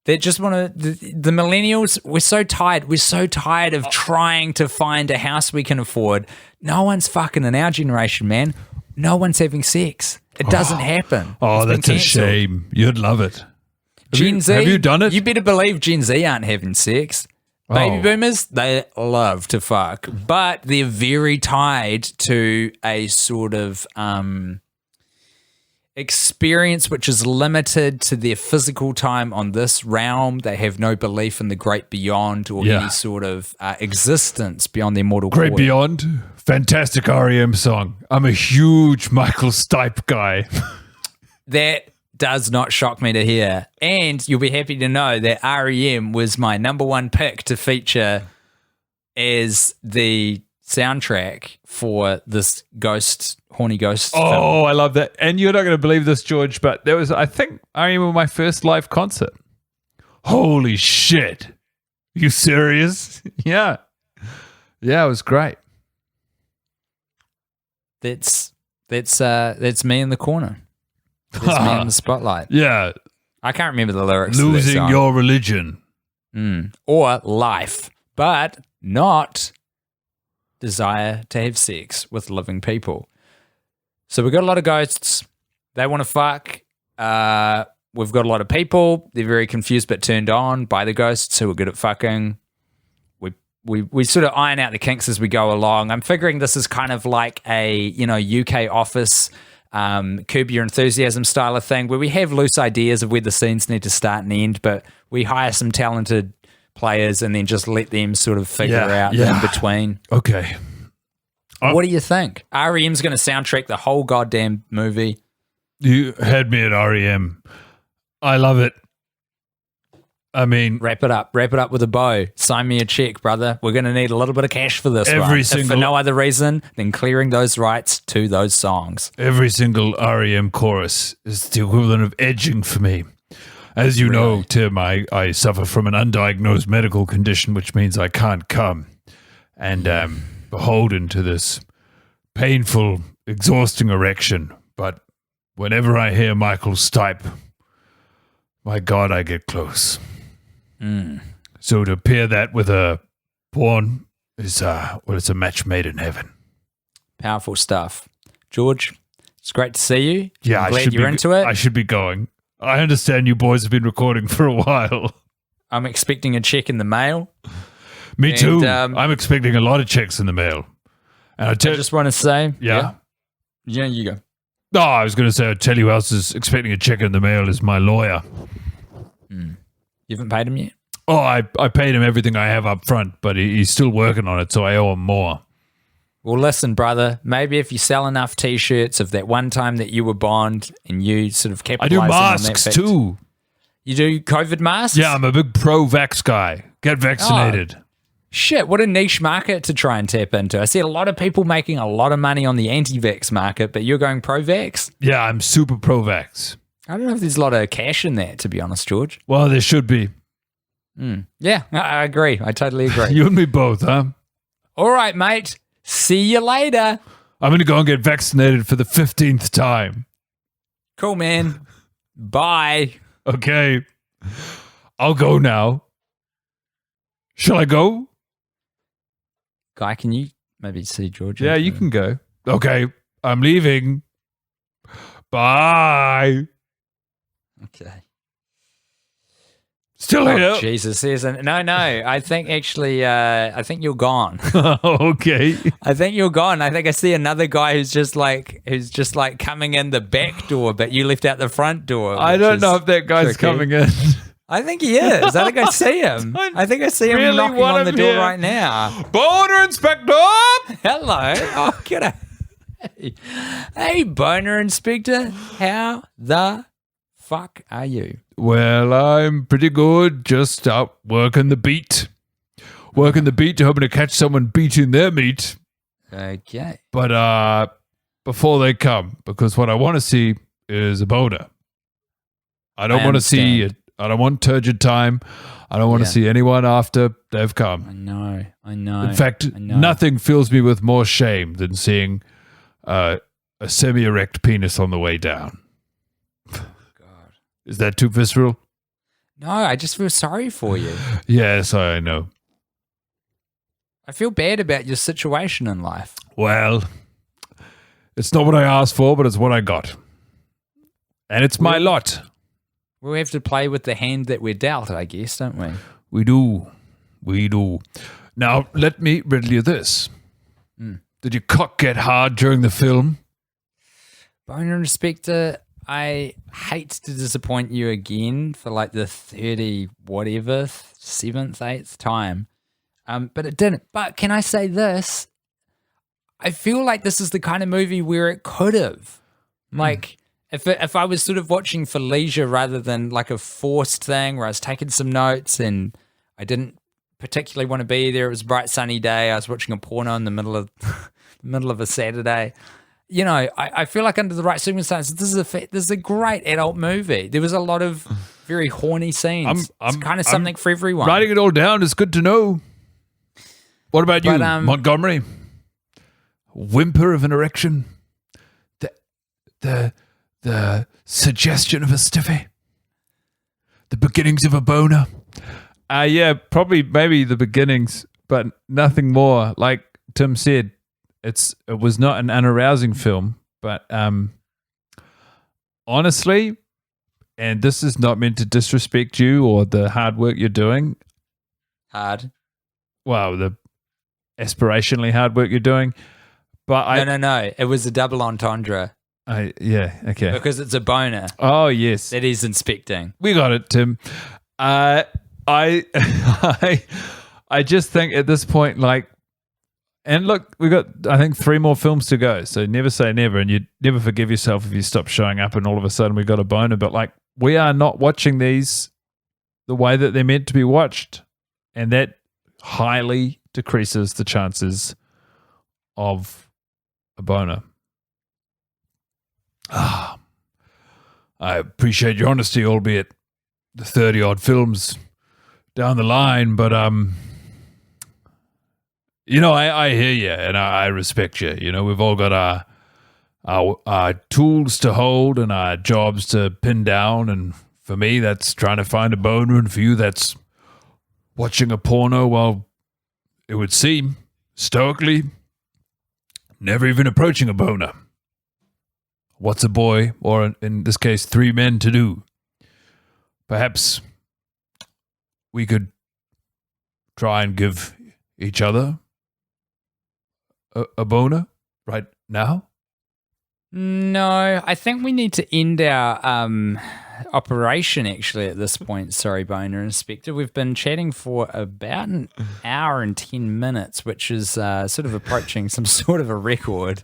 that just want to, the millennials, we're so tired. We're so tired of trying to find a house we can afford. No one's fucking in our generation, man. No one's having sex. It doesn't happen. Oh, It's been that's a cancelled. shame. You'd love it. Gen Z, have you done it? You better believe Gen Z aren't having sex. Baby boomers, they love to fuck, but they're very tied to a sort of experience which is limited to their physical time on this realm. They have no belief in the great beyond or any sort of existence beyond their mortal Great coil. Beyond, fantastic REM song. I'm a huge Michael Stipe guy. That does not shock me to hear. And you'll be happy to know that REM was my number one pick to feature as the soundtrack for this horny ghost film. Oh, I love that. And you're not going to believe this, George, but there was, I think, I remember my first live concert. Holy shit. You serious? Yeah. Yeah, it was great. That's me in the corner. That's me in the spotlight. Yeah. I can't remember the lyrics. Losing your religion. Or life, but not desire to have sex with living people. So we've got a lot of ghosts. They want to fuck. We've got a lot of people. They're very confused but turned on by the ghosts who are good at fucking. We sort of iron out the kinks as we go along. I'm figuring this is kind of like a UK Office Curb Your Enthusiasm style of thing where we have loose ideas of where the scenes need to start and end, but we hire some talented players and then just let them sort of figure out the in between. Okay. What do you think? REM's going to soundtrack the whole goddamn movie. You had me at REM. I love it. I mean, wrap it up with a bow. Sign me a check, brother. We're going to need a little bit of cash for this one. If for no other reason than clearing those rights to those songs. Every single REM chorus is the equivalent of edging for me. As you know, Tim, I suffer from an undiagnosed medical condition, which means I can't come. And beholden to this painful, exhausting erection. But whenever I hear Michael Stipe, my God, I get close. So to pair that with a porn is, it's a match made in heaven. Powerful stuff. George, it's great to see you. Yeah, I'm glad you're into it. I should be going. I understand you boys have been recording for a while. I'm expecting a check in the mail. Me too. I'm expecting a lot of checks in the mail. And I just want to say... Yeah, you go. No, I was going to say, I'll tell you who else is expecting a check in the mail is my lawyer. You haven't paid him yet? Oh, I paid him everything I have up front, but he's still working on it, so I owe him more. Well, listen, brother, maybe if you sell enough T-shirts of that one time that you were Bond and you sort of capitalizing on that fact. I do masks too. You do COVID masks? Yeah, I'm a big pro-vax guy. Get vaccinated. Oh, shit, what a niche market to try and tap into. I see a lot of people making a lot of money on the anti-vax market, but you're going pro-vax? Yeah, I'm super pro-vax. I don't know if there's a lot of cash in that, to be honest, George. Well, there should be. Yeah, I agree. I totally agree. You and me both, huh? All right, mate. See you later. I'm going to go and get vaccinated for the 15th time. Cool, man. Bye. Okay. I'll go now. Shall I go? Guy, can you maybe see George? Yeah, you can go. Okay, I'm leaving. Bye. Okay. Still here. Jesus, isn't no. I think actually, I think you're gone. Okay. I think you're gone. I think I see another guy who's just like coming in the back door, but you left out the front door. I don't know if that guy's coming in. I think he is. I think I see him. I think I see him really knocking on the door right now. Boner Inspector! Hello. Oh, g'day. Hey, Boner Inspector. How the fuck are you? Well, I'm pretty good. Just out working the beat. Hoping to catch someone beating their meat. Okay. But before they come, because what I want to see is a boner. I don't want to see it. I don't want turgid time. I don't want to see anyone after they've come. I know. In fact, nothing fills me with more shame than seeing a semi-erect penis on the way down. God. Is that too visceral? No, I just feel sorry for you. Yes, I know. I feel bad about your situation in life. Well, it's not what I asked for, but it's what I got. And it's my lot. We have to play with the hand that we're dealt, I guess, don't we? We do. Now, let me riddle you this. Did your cock get hard during the film? Boner Inspector, I hate to disappoint you again for like the 30 whatever 7th, 8th time. But it didn't. But can I say this? I feel like this is the kind of movie where it could have. Like, if I was sort of watching for leisure rather than like a forced thing where I was taking some notes and I didn't particularly want to be there. It was a bright sunny day. I was watching a porno in the middle of a Saturday. You know, I feel like under the right circumstances, this is a great adult movie. There was a lot of very horny scenes. It's kind of something for everyone. Writing it all down is good to know. What about you, Montgomery? Whimper of an erection. The suggestion of a stiffy. The beginnings of a boner. Yeah, probably maybe the beginnings, but nothing more. Like Tim said, it was not an unarousing film, but honestly, and this is not meant to disrespect you or the hard work you're doing. Hard? Well, the aspirationally hard work you're doing. But No. It was a double entendre. Yeah, okay. Because it's a boner. Oh, yes. That he's inspecting. We got it, Tim. I just think at this point, like, and look, we got, I think, 3 more films to go. So never say never, and you never forgive yourself if you stop showing up and all of a sudden we got a boner. But like, we are not watching these the way that they're meant to be watched, and that highly decreases the chances of a boner. I appreciate your honesty, albeit the 30-odd films down the line, but you know, I hear you and I respect you. You know, we've all got our tools to hold and our jobs to pin down, and for me, that's trying to find a boner, and for you, that's watching a porno while it would seem stoically never even approaching a boner. What's a boy, or in this case, 3 men, to do? Perhaps we could try and give each other a boner right now? No, I think we need to end our operation actually at this point. Sorry, Boner Inspector. We've been chatting for about an hour and 10 minutes, which is sort of approaching some sort of a record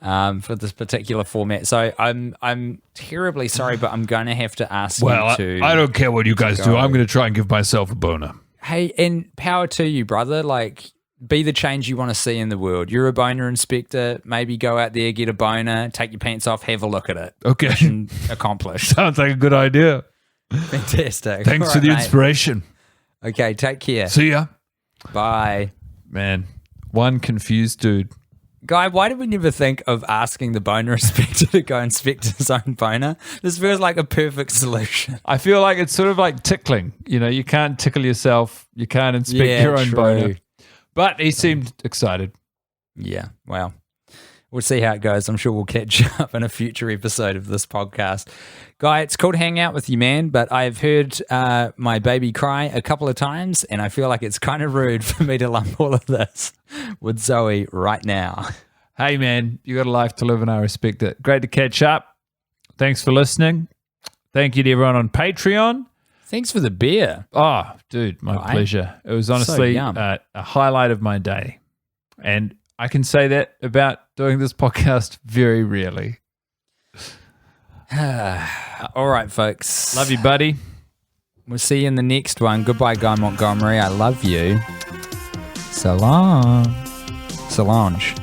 for this particular format. So I'm terribly sorry, but I'm going to have to ask you to... I don't care what you guys do. I'm going to try and give myself a boner. Hey, and power to you, brother. Like, be the change you want to see in the world. You're a boner inspector. Maybe go out there, get a boner, take your pants off, have a look at it. Okay. Mission accomplished. Sounds like a good idea. Fantastic. Thanks for the inspiration. Okay, take care. See ya. Bye. Man, one confused dude. Guy, why did we never think of asking the boner inspector to go inspect his own boner? This feels like a perfect solution. I feel like it's sort of like tickling. You know, you can't tickle yourself. You can't inspect your own boner. But he seemed excited. Yeah, well, we'll see how it goes. I'm sure we'll catch up in a future episode of this podcast. Guy, it's cool to hang out with you, man, but I've heard my baby cry a couple of times, and I feel like it's kind of rude for me to lump all of this with Zoe right now. Hey, man, you got a life to live, and I respect it. Great to catch up. Thanks for listening. Thank you to everyone on Patreon. Thanks for the beer. Oh, dude, my pleasure. It was honestly a highlight of my day. And I can say that about doing this podcast very rarely. All right, folks. Love you, buddy. We'll see you in the next one. Goodbye, Guy Montgomery. I love you. So long. Solange.